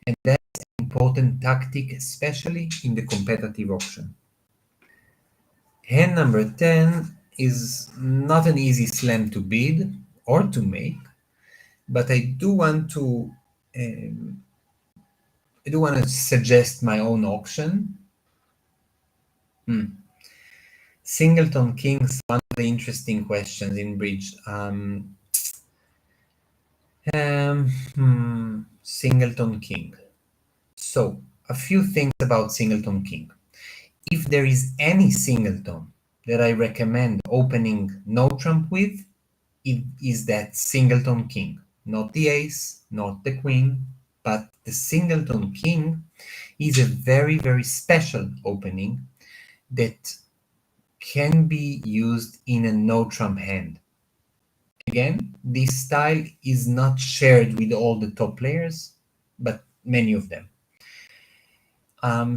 And that's an important tactic, especially in the competitive auction. Hand number 10 is not an easy slam to bid or to make, but um, I do want to suggest my own auction. Singleton Kings, one of the interesting questions in bridge. Singleton King. So, a few things about Singleton King. If there is any singleton that I recommend opening no trump with, it is that Singleton King. Not the ace, not the queen, but the Singleton King is a very, very special opening that can be used in a no trump hand. Again, this style is not shared with all the top players, but many of them.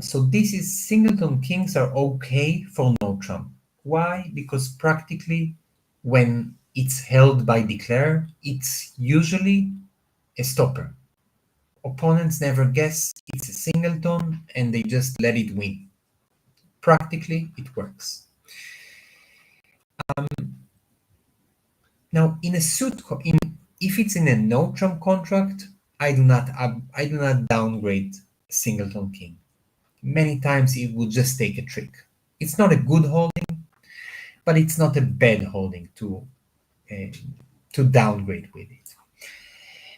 So this is Singleton Kings are okay for no trump. Why? Because practically when it's held by declare, it's usually a stopper. Opponents never guess it's a singleton and they just let it win. Practically, it works. Now, in a if it's in a no trump contract, I do not downgrade Singleton King. Many times it would just take a trick. It's not a good holding, but it's not a bad holding to downgrade with it.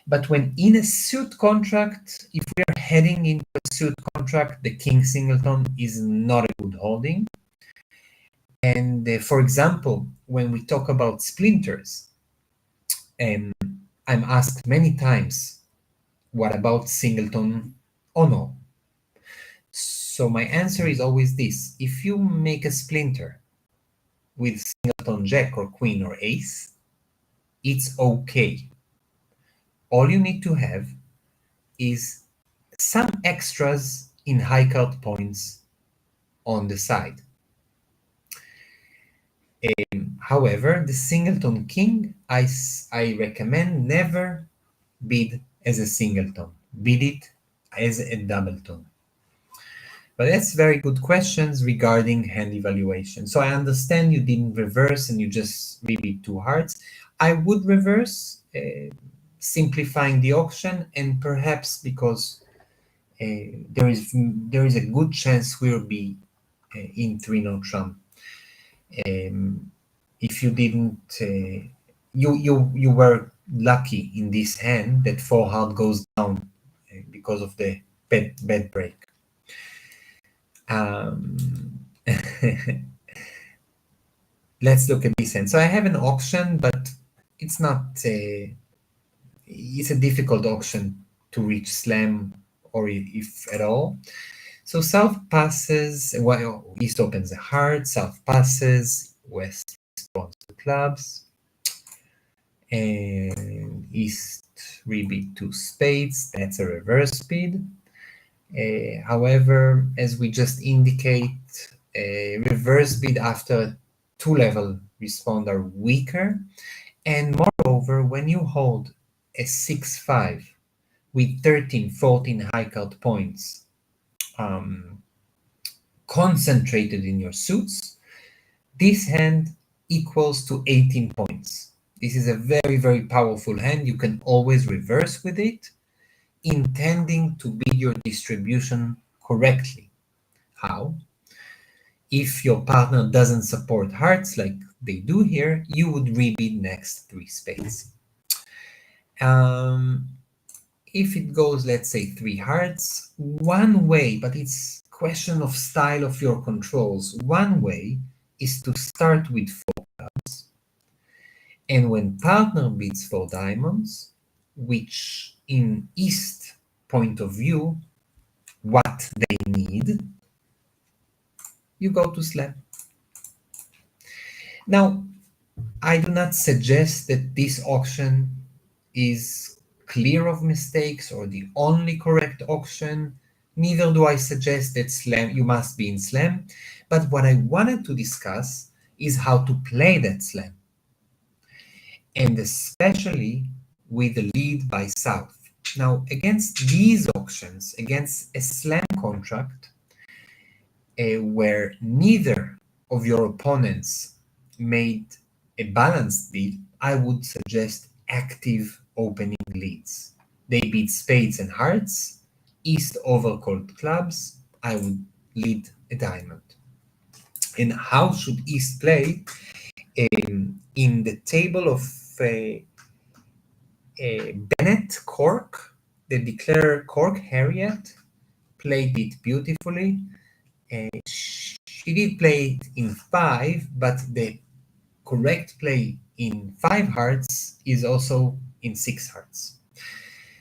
But when in a suit contract, if we are heading into a suit contract, the King Singleton is not a good holding. And for example, when we talk about splinters, I'm asked many times, what about Singleton Ono? So my answer is always this. If you make a splinter with Singleton Jack or Queen or Ace, it's okay. All you need to have is some extras in high card points on the side. However, the Singleton King, I recommend never bid as a singleton. Bid it as a doubleton. But that's very good questions regarding hand evaluation. So I understand you didn't reverse and you just read two hearts. I would reverse, simplifying the auction, and perhaps because there is a good chance we'll be in 3-note trump. If you didn't, you were lucky in this hand that 4 hard goes down because of the bad break. Um, let's look at this hand. So I have an auction, but it's not. It's a difficult auction to reach slam, or if at all. So south passes, well, east opens a heart, south passes, west responds to clubs, and east rebeat to spades. That's a reverse speed. However, as we just indicate, reverse speed after 2-level respond are weaker. And moreover, when you hold a 6-5 with 13, 14 high card points um, concentrated in your suits, this hand equals to 18 points. This is a very, very powerful hand. You can always reverse with it, intending to bid your distribution correctly. How? If your partner doesn't support hearts like they do here, you would rebid next 3 spades. If it goes, let's say 3 hearts, one way, but it's question of style of your controls. One way is to start with 4 clubs, and when partner bids 4 diamonds, which in East point of view, what they need, you go to slam. Now, I do not suggest that this auction is clear of mistakes or the only correct auction. Neither do I suggest that slam you must be in slam. But what I wanted to discuss is how to play that slam, and especially with the lead by south. Now, against these auctions, against a slam contract, where neither of your opponents made a balanced bid, I would suggest active opening leads. They beat spades and hearts, East overcalled clubs, I would lead a diamond. And how should East play? In the table of Bennett Cork, the declarer Cork Harriet played it beautifully. She did play it in 5, but the correct play in 5 hearts is also in 6 hearts.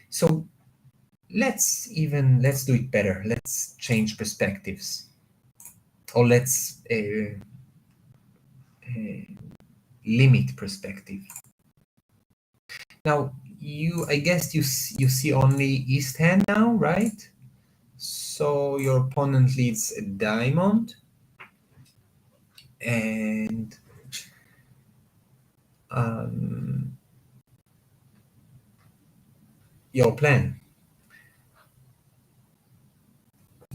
So let's do it better. Let's change perspectives, or let's limit perspective. Now I guess you see only East hand now, right? So your opponent leads a diamond, and your plan.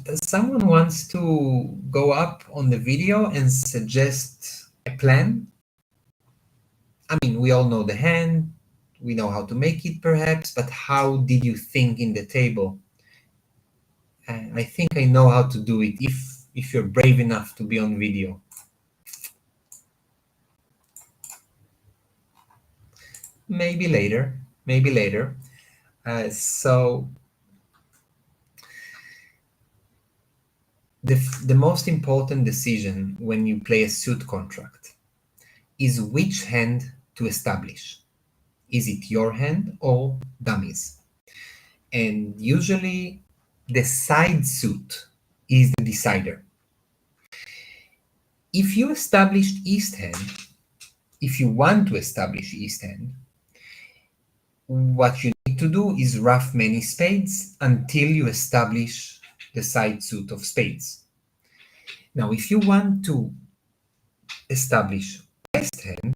Does someone wants to go up on the video and suggest a plan? I mean, we all know the hand, we know how to make it perhaps, but how did you think in the table? I think I know how to do it if you're brave enough to be on video. Maybe later, maybe later. So the most important decision when you play a suit contract is which hand to establish. Is it your hand or dummies? And usually the side suit is the decider. If you established East hand, if you want to establish East hand, what you need to do is ruff many spades until you establish the side suit of spades. Now, if you want to establish West hand,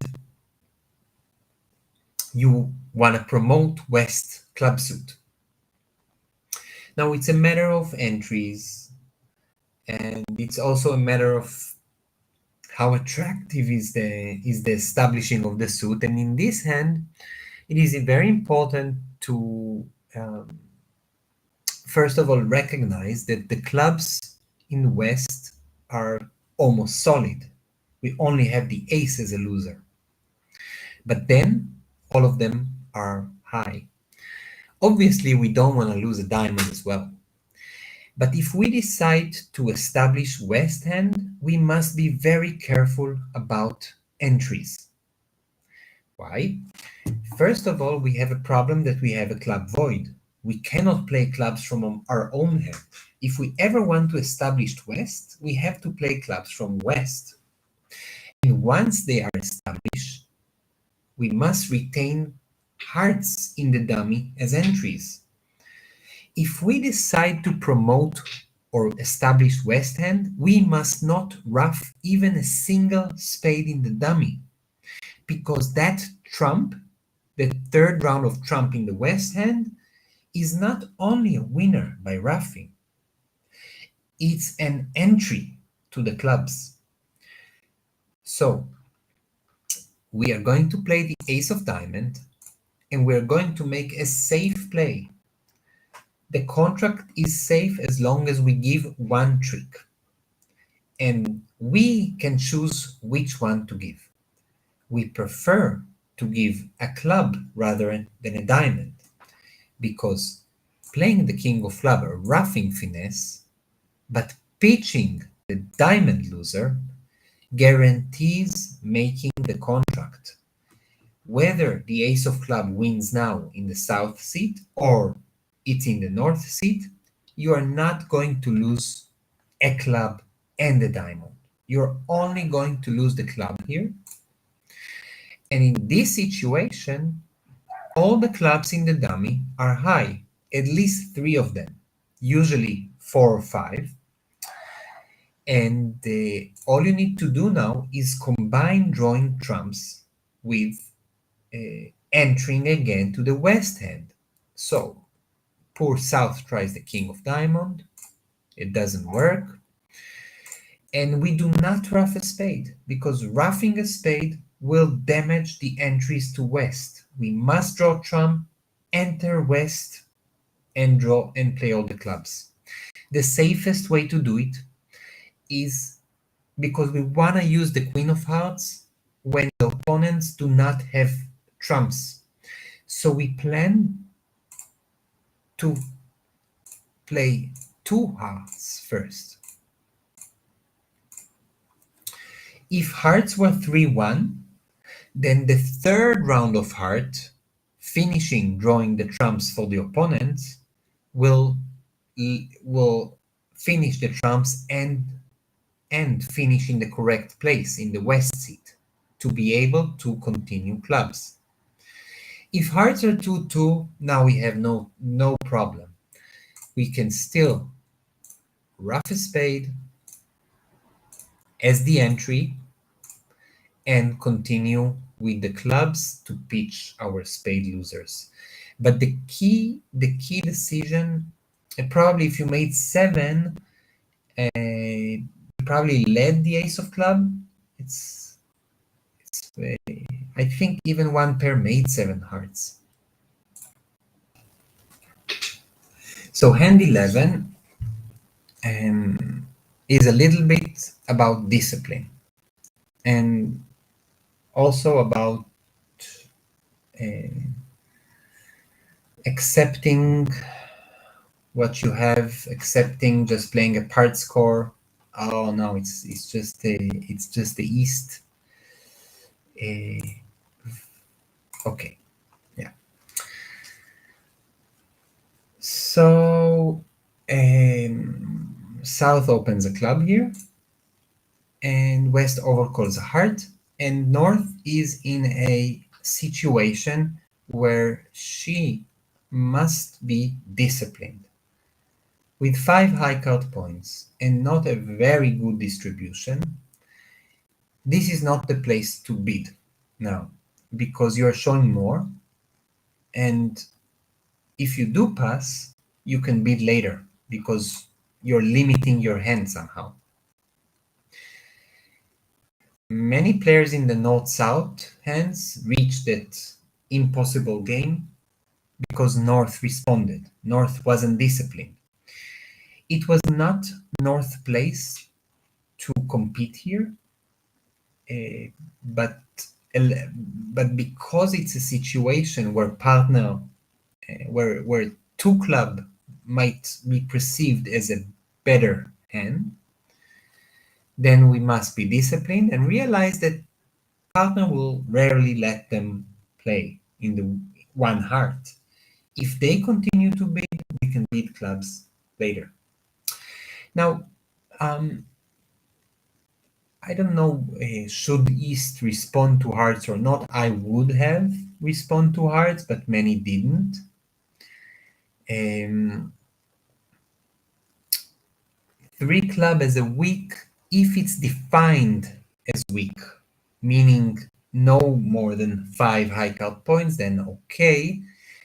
you want to promote West club suit. Now, it's a matter of entries, and it's also a matter of how attractive is the establishing of the suit. And in this hand, it is very important to first of all, recognize that the clubs in West are almost solid. We only have the ace as a loser. But then all of them are high. Obviously, we don't want to lose a diamond as well. But if we decide to establish West Hand, we must be very careful about entries. Why? First of all, we have a problem that we have a club void. We cannot play clubs from our own hand. If we ever want to establish West, we have to play clubs from West. And once they are established, we must retain hearts in the dummy as entries. If we decide to promote or establish West Hand, we must not ruff even a single spade in the dummy, because that trump, the third round of trump in the West Hand, is not only a winner by ruffing, it's an entry to the clubs. So we are going to play the ace of diamond, and we're going to make a safe play. The contract is safe as long as we give one trick, and we can choose which one to give. We prefer to give a club rather than a diamond, because playing the king of club, a roughing finesse, but pitching the diamond loser guarantees making the contract. Whether the ace of club wins now in the south seat or it's in the north seat, you are not going to lose a club and a diamond. You're only going to lose the club here. And in this situation, all the clubs in the dummy are high, at least three of them, usually four or five. And all you need to do now is combine drawing trumps with entering again to the West Hand. So poor South tries the king of diamond. It doesn't work. And we do not ruff a spade, because roughing a spade will damage the entries to West. We must draw trump, enter West, and draw and play all the clubs. The safest way to do it is because we want to use the queen of hearts when the opponents do not have trumps. So we plan to play two hearts first. If hearts were 3-1, then the third round of heart, finishing drawing the trumps for the opponents, will finish the trumps and finish in the correct place in the west seat to be able to continue clubs. If hearts are 2-2, now we have no problem. We can still ruff a spade as the entry and continue with the clubs to pitch our spade losers. But the key decision, probably if you made 7, you probably led the ace of club. It's I think even one pair made 7 hearts. So hand 11 is a little bit about discipline, and also about accepting what you have, accepting just playing a part score. Oh no, it's just the East. Okay, yeah. So South opens a club here, and West overcalls a heart, and North is in a situation where she must be disciplined. With 5 high card points and not a very good distribution, this is not the place to bid now, because you are showing more, and if you do pass, you can bid later because you're limiting your hand somehow. Many players in the North-South hands reach that impossible game because North responded. North wasn't disciplined. It was not North place to compete here, uh, but but because it's a situation where partner where two club might be perceived as a better hand, then we must be disciplined and realize that partner will rarely let them play in the one heart. If they continue to bid, we can beat clubs later. Now, um, I don't know, should East respond to hearts or not? I would have respond to hearts, but many didn't. Um, Three club as a weak, if it's defined as weak, meaning no more than 5 high card points, then okay.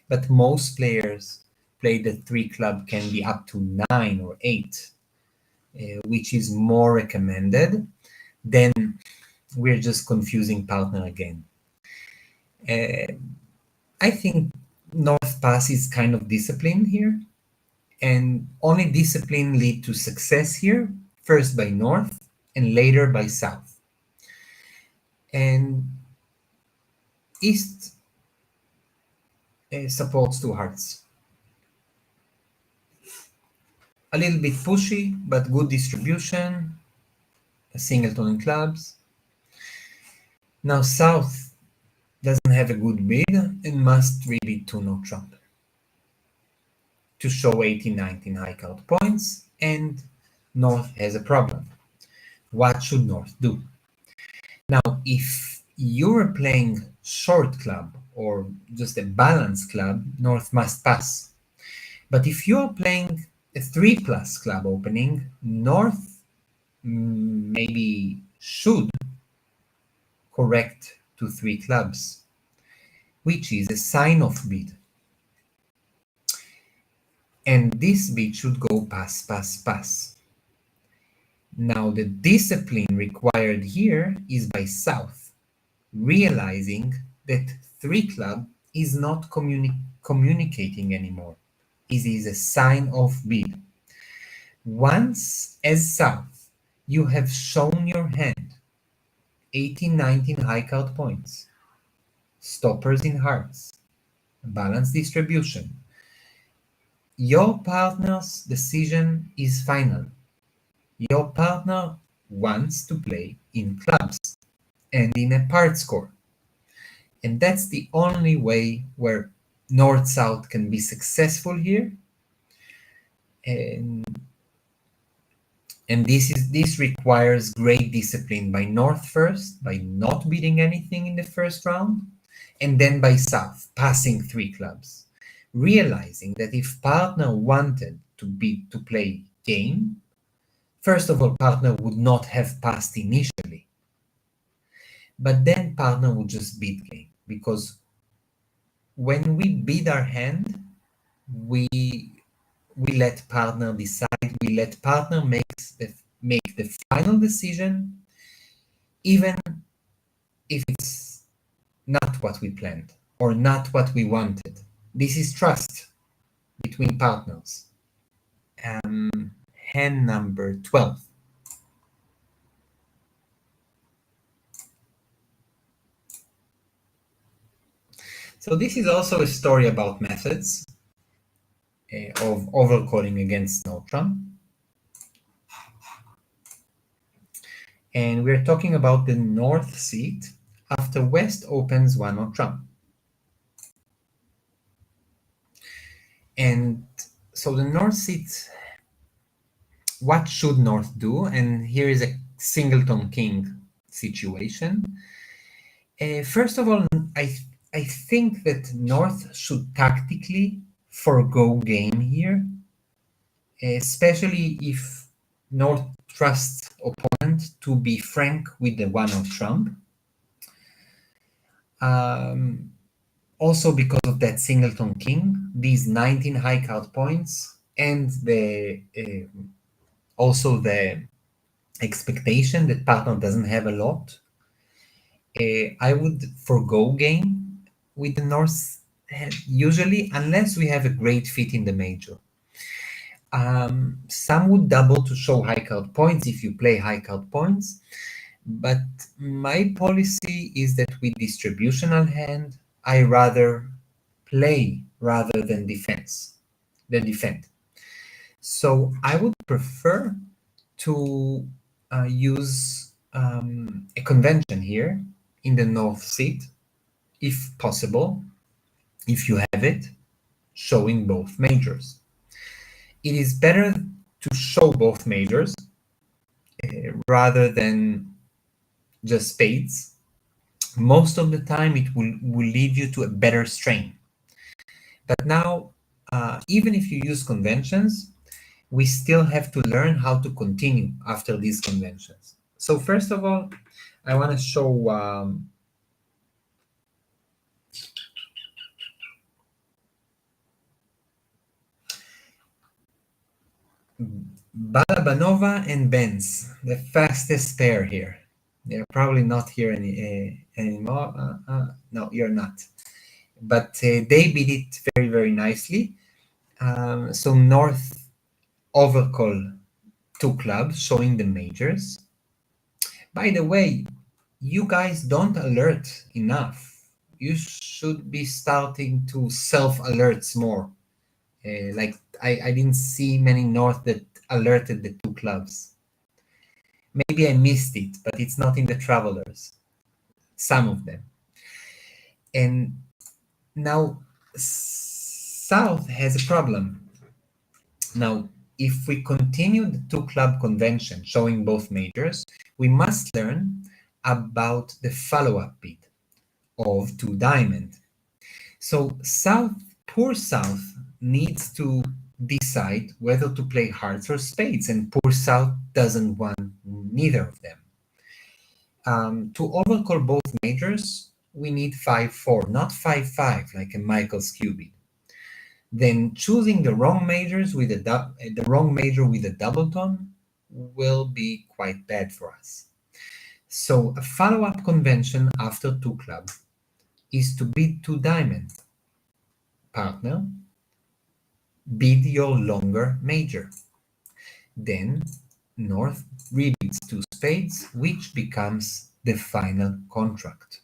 But most players play the three club can be up to 9 or 8, which is more recommended. Then we're just confusing partner again. I think North Pass is kind of disciplined here, and only discipline lead to success here, first by North and later by South. And East supports two hearts. A little bit pushy, but good distribution, a singleton in clubs. Now South doesn't have a good bid and must really to no trump to show 18-19 high card points, and North has a problem. What should North do? Now, if you're playing short club or just a balanced club, North must pass. But if you're playing a 3+ club opening, North maybe should correct to 3 clubs, which is a sign of bid. And this bid should go pass, pass, pass. Now, the discipline required here is by South, realizing that 3 club is not communicating anymore. It is a sign of bid. Once, as South, you have shown your hand, 18-19 high card points, stoppers in hearts, balanced distribution, your partner's decision is final. Your partner wants to play in clubs and in a part score. And that's the only way where North-South can be successful here. And this requires great discipline by North first, by not beating anything in the first round, and then by South, passing 3 clubs. Realizing that if partner wanted to play game, first of all, partner would not have passed initially. But then partner would just beat game, because when we bid our hand, we let partner decide, we let partner make the final decision, even if it's not what we planned or not what we wanted. This is trust between partners. Hand number 12. So this is also a story about methods of overcalling against no trump. And we're talking about the North seat after West opens 1 no trump. And so the North seat, what should North do? And here is a singleton king situation. First of all, I think that North should tactically forgo game here, especially if North trusts opponent to be frank with the 1 of trump. Also because of that singleton king, these 19 high card points, and the also the expectation that partner doesn't have a lot, I would forgo game with the North usually, unless we have a great fit in the major. Some would double to show high card points if you play high card points, but my policy is that with distributional hand, I rather play rather than defend. So I would prefer to use a convention here in the north seat, if possible, if you have it, showing both majors. It is better to show both majors rather than just spades. Most of the time, it will lead you to a better strain. But now, even if you use conventions, we still have to learn how to continue after these conventions. So first of all, I want to show Balabanova and Benz, the fastest pair here. They're probably not here anymore. No, you're not. But they beat it very, very nicely. So North overcall two clubs, showing the majors. By the way, you guys don't alert enough. You should be starting to self-alerts more. Like I didn't see many North that alerted the two clubs. Maybe I missed it, but it's not in the travelers. Some of them. And now South has a problem. Now, if we continue the two club convention showing both majors, we must learn about the follow-up bid of two diamond. So poor South needs to decide whether to play hearts or spades, and poor South doesn't want neither of them. To overcall both majors, we need 5-4, not 5-5 like a Michael's QB. Then choosing the wrong majors with the wrong major with a double tone will be quite bad for us. So a follow-up convention after two club is to bid two diamond. Partner, bid your longer major. Then North rebids two spades, which becomes the final contract.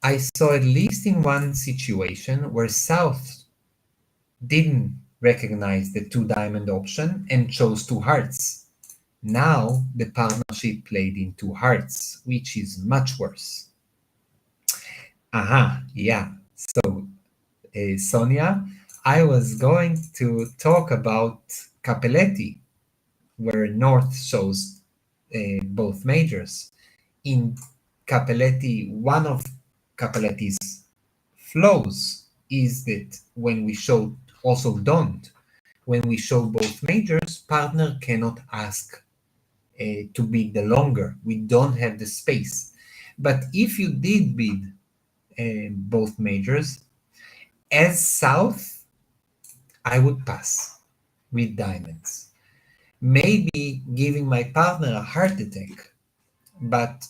I saw at least in one situation where South didn't recognize the two diamond option and chose two hearts. Now the partnership played in two hearts, which is much worse. Aha, yeah. So, Sonia, I was going to talk about Capelletti, where North shows both majors. In Capelletti, one of Capelletti's flaws is that when we show, also don't, when we show both majors, partner cannot ask to bid the longer. We don't have the space. But if you did bid both majors, as South, I would pass with diamonds. Maybe giving my partner a heart attack, but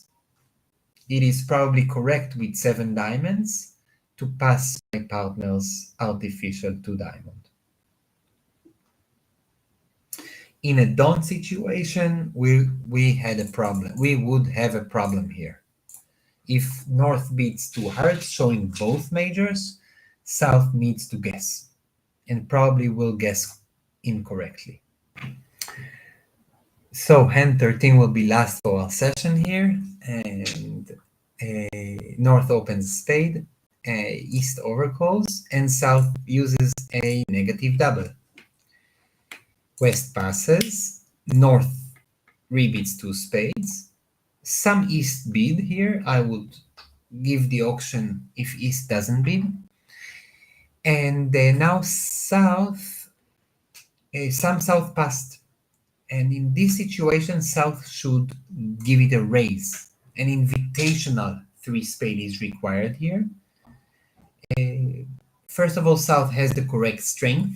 it is probably correct with 7 diamonds to pass my partner's artificial 2 diamond. In a don't situation, we had a problem. We would have a problem here. If North beats 2 hearts showing both majors, South needs to guess and probably will guess incorrectly. So hand 13 will be last for our session here, and North opens spade, East overcalls, and South uses a negative double. West passes, North rebids 2 spades, some East bid here. I would give the auction if East doesn't bid. And now South, some South passed. And in this situation, South should give it a raise. An invitational 3 spade is required here. First of all, South has the correct strength.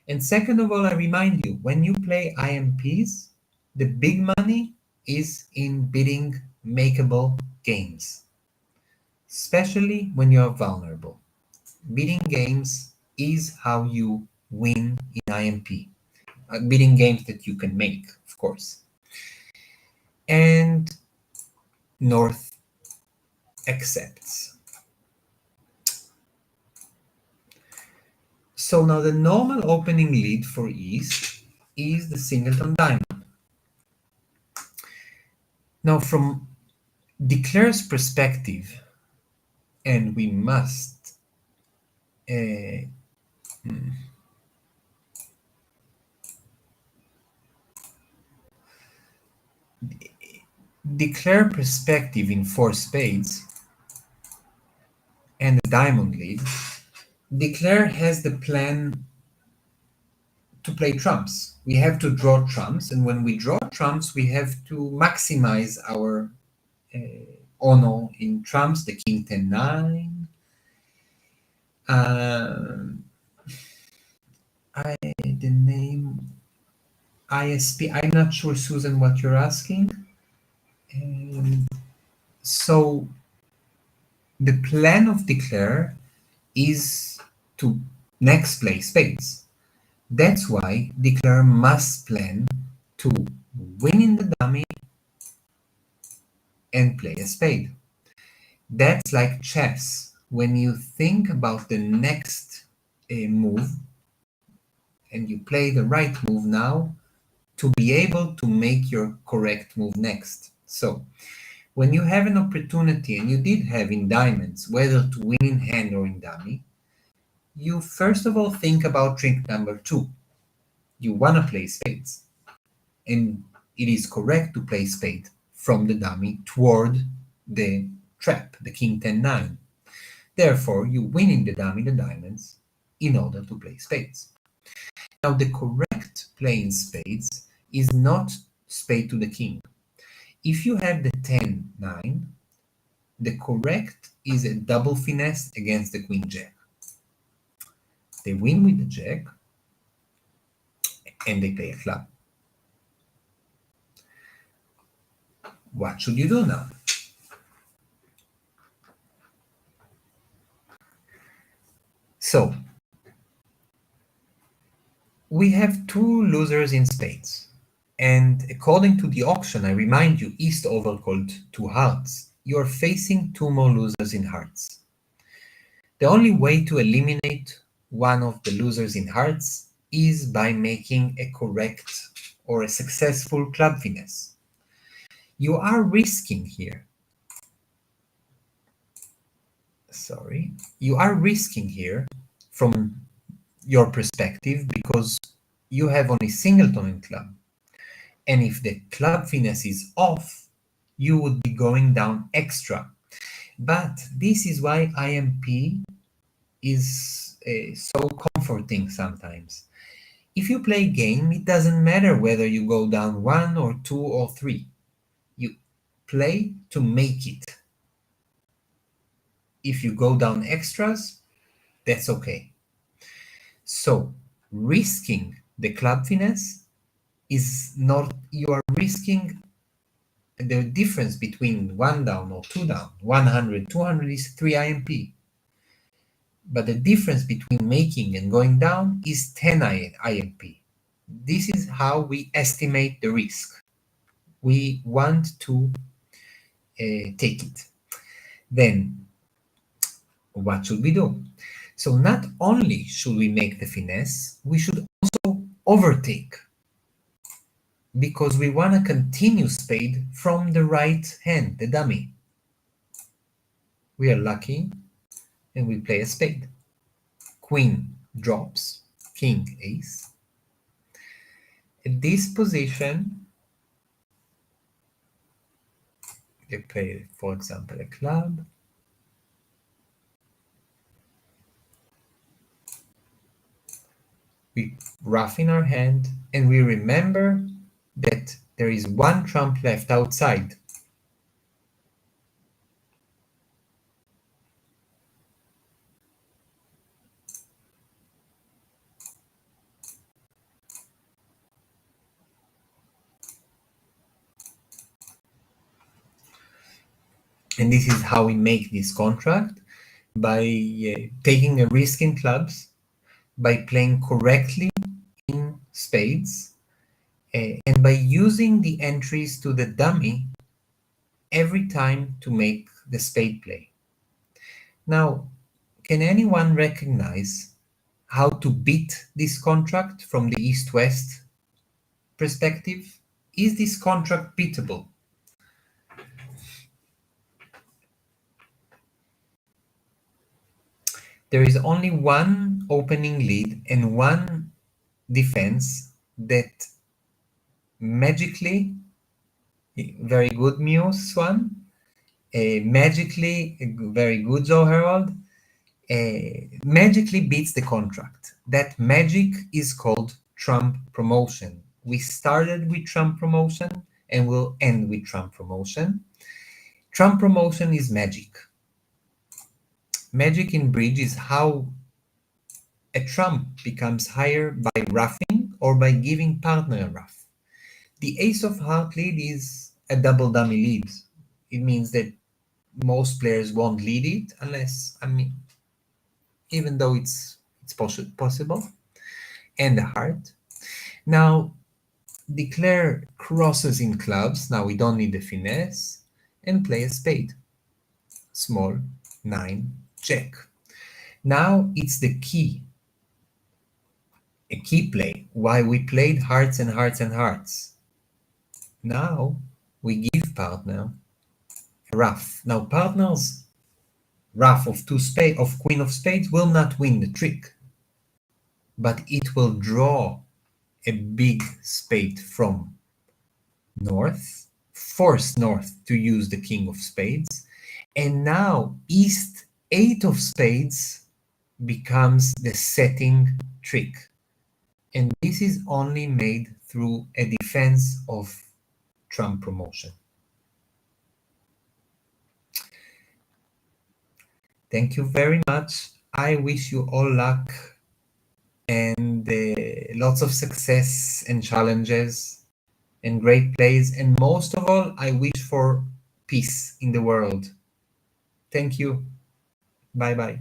And second of all, I remind you, when you play IMPs, the big money is in bidding makeable games. especially when you are vulnerable. Beating games is how you win in IMP. Beating games that you can make, of course. And North accepts. So now the normal opening lead for East is the singleton diamond. Now from Declare's perspective, and we must uh, declare perspective in four spades and the diamond lead, Declare has the plan to play trumps. We have to draw trumps, and when we draw trumps, we have to maximize our ono in trumps, the king 10-9. The name ISP, I'm not sure, Susan, what you're asking. So the plan of Declare is to next play spades. That's why Declare must plan to win in the dummy and play a spade. That's like chess. When you think about the next move and you play the right move now to be able to make your correct move next. So when you have an opportunity, and you did have in diamonds, whether to win in hand or in dummy, you first of all think about trick number 2. You want to play spades. And it is correct to play spade from the dummy toward the trap, the king 10-9. Therefore, you win in the dummy the diamonds in order to play spades. Now, the correct play in spades is not spade to the king. If you have the 10-9, the correct is a double finesse against the queen jack. They win with the jack and they play a club. What should you do now? So, we have 2 losers in spades. And according to the auction, I remind you, East overcalled 2 hearts. You are facing 2 more losers in hearts. The only way to eliminate one of the losers in hearts is by making a correct or a successful club finesse. You are risking here. You are risking here from your perspective because you have only singleton in club. And if the club finesse is off, you would be going down extra. But this is why IMP is so comforting sometimes. If you play game, it doesn't matter whether you go down 1 or 2 or 3. You play to make it. If you go down extras, that's okay. So, risking the club finesse is not, you are risking the difference between 1 down or 2 down. 100, 200 is 3 IMP. But the difference between making and going down is 10 IMP. This is how we estimate the risk. We want to take it. Then, what should we do? So not only should we make the finesse, we should also overtake, because we want to continue spade from the right hand, the dummy. We are lucky and we play a spade. Queen drops, king, ace. At this position, they play, for example, a club. We rough in our hand, and we remember that there is 1 trump left outside. And this is how we make this contract, by taking a risk in clubs, by playing correctly in spades, and by using the entries to the dummy every time to make the spade play. Now, can anyone recognize how to beat this contract from the East-West perspective? Is this contract beatable? There is only one opening lead and one defense that magically, very good Muse one, magically, very good Joe Harold, magically beats the contract. That magic is called Trump promotion. We started with Trump promotion and we'll end with Trump promotion. Trump promotion is magic. Magic in bridge is how a trump becomes higher by ruffing or by giving partner a ruff. The ace of heart lead is a double dummy lead. It means that most players won't lead it unless, I mean, even though it's possible, and the heart. Now, declare crosses in clubs. Now we don't need the finesse, and play a spade. Small, 9, check. Now it's the key, a key play. Why we played hearts and hearts and hearts. Now we give partner a ruff. Now partner's ruff of queen of spades will not win the trick, but it will draw a big spade from north, force north to use the king of spades, and now east 8 of spades becomes the setting trick. And this is only made through a defense of Trump promotion. Thank you very much. I wish you all luck and lots of success and challenges and great plays. And most of all, I wish for peace in the world. Thank you. Bye-bye.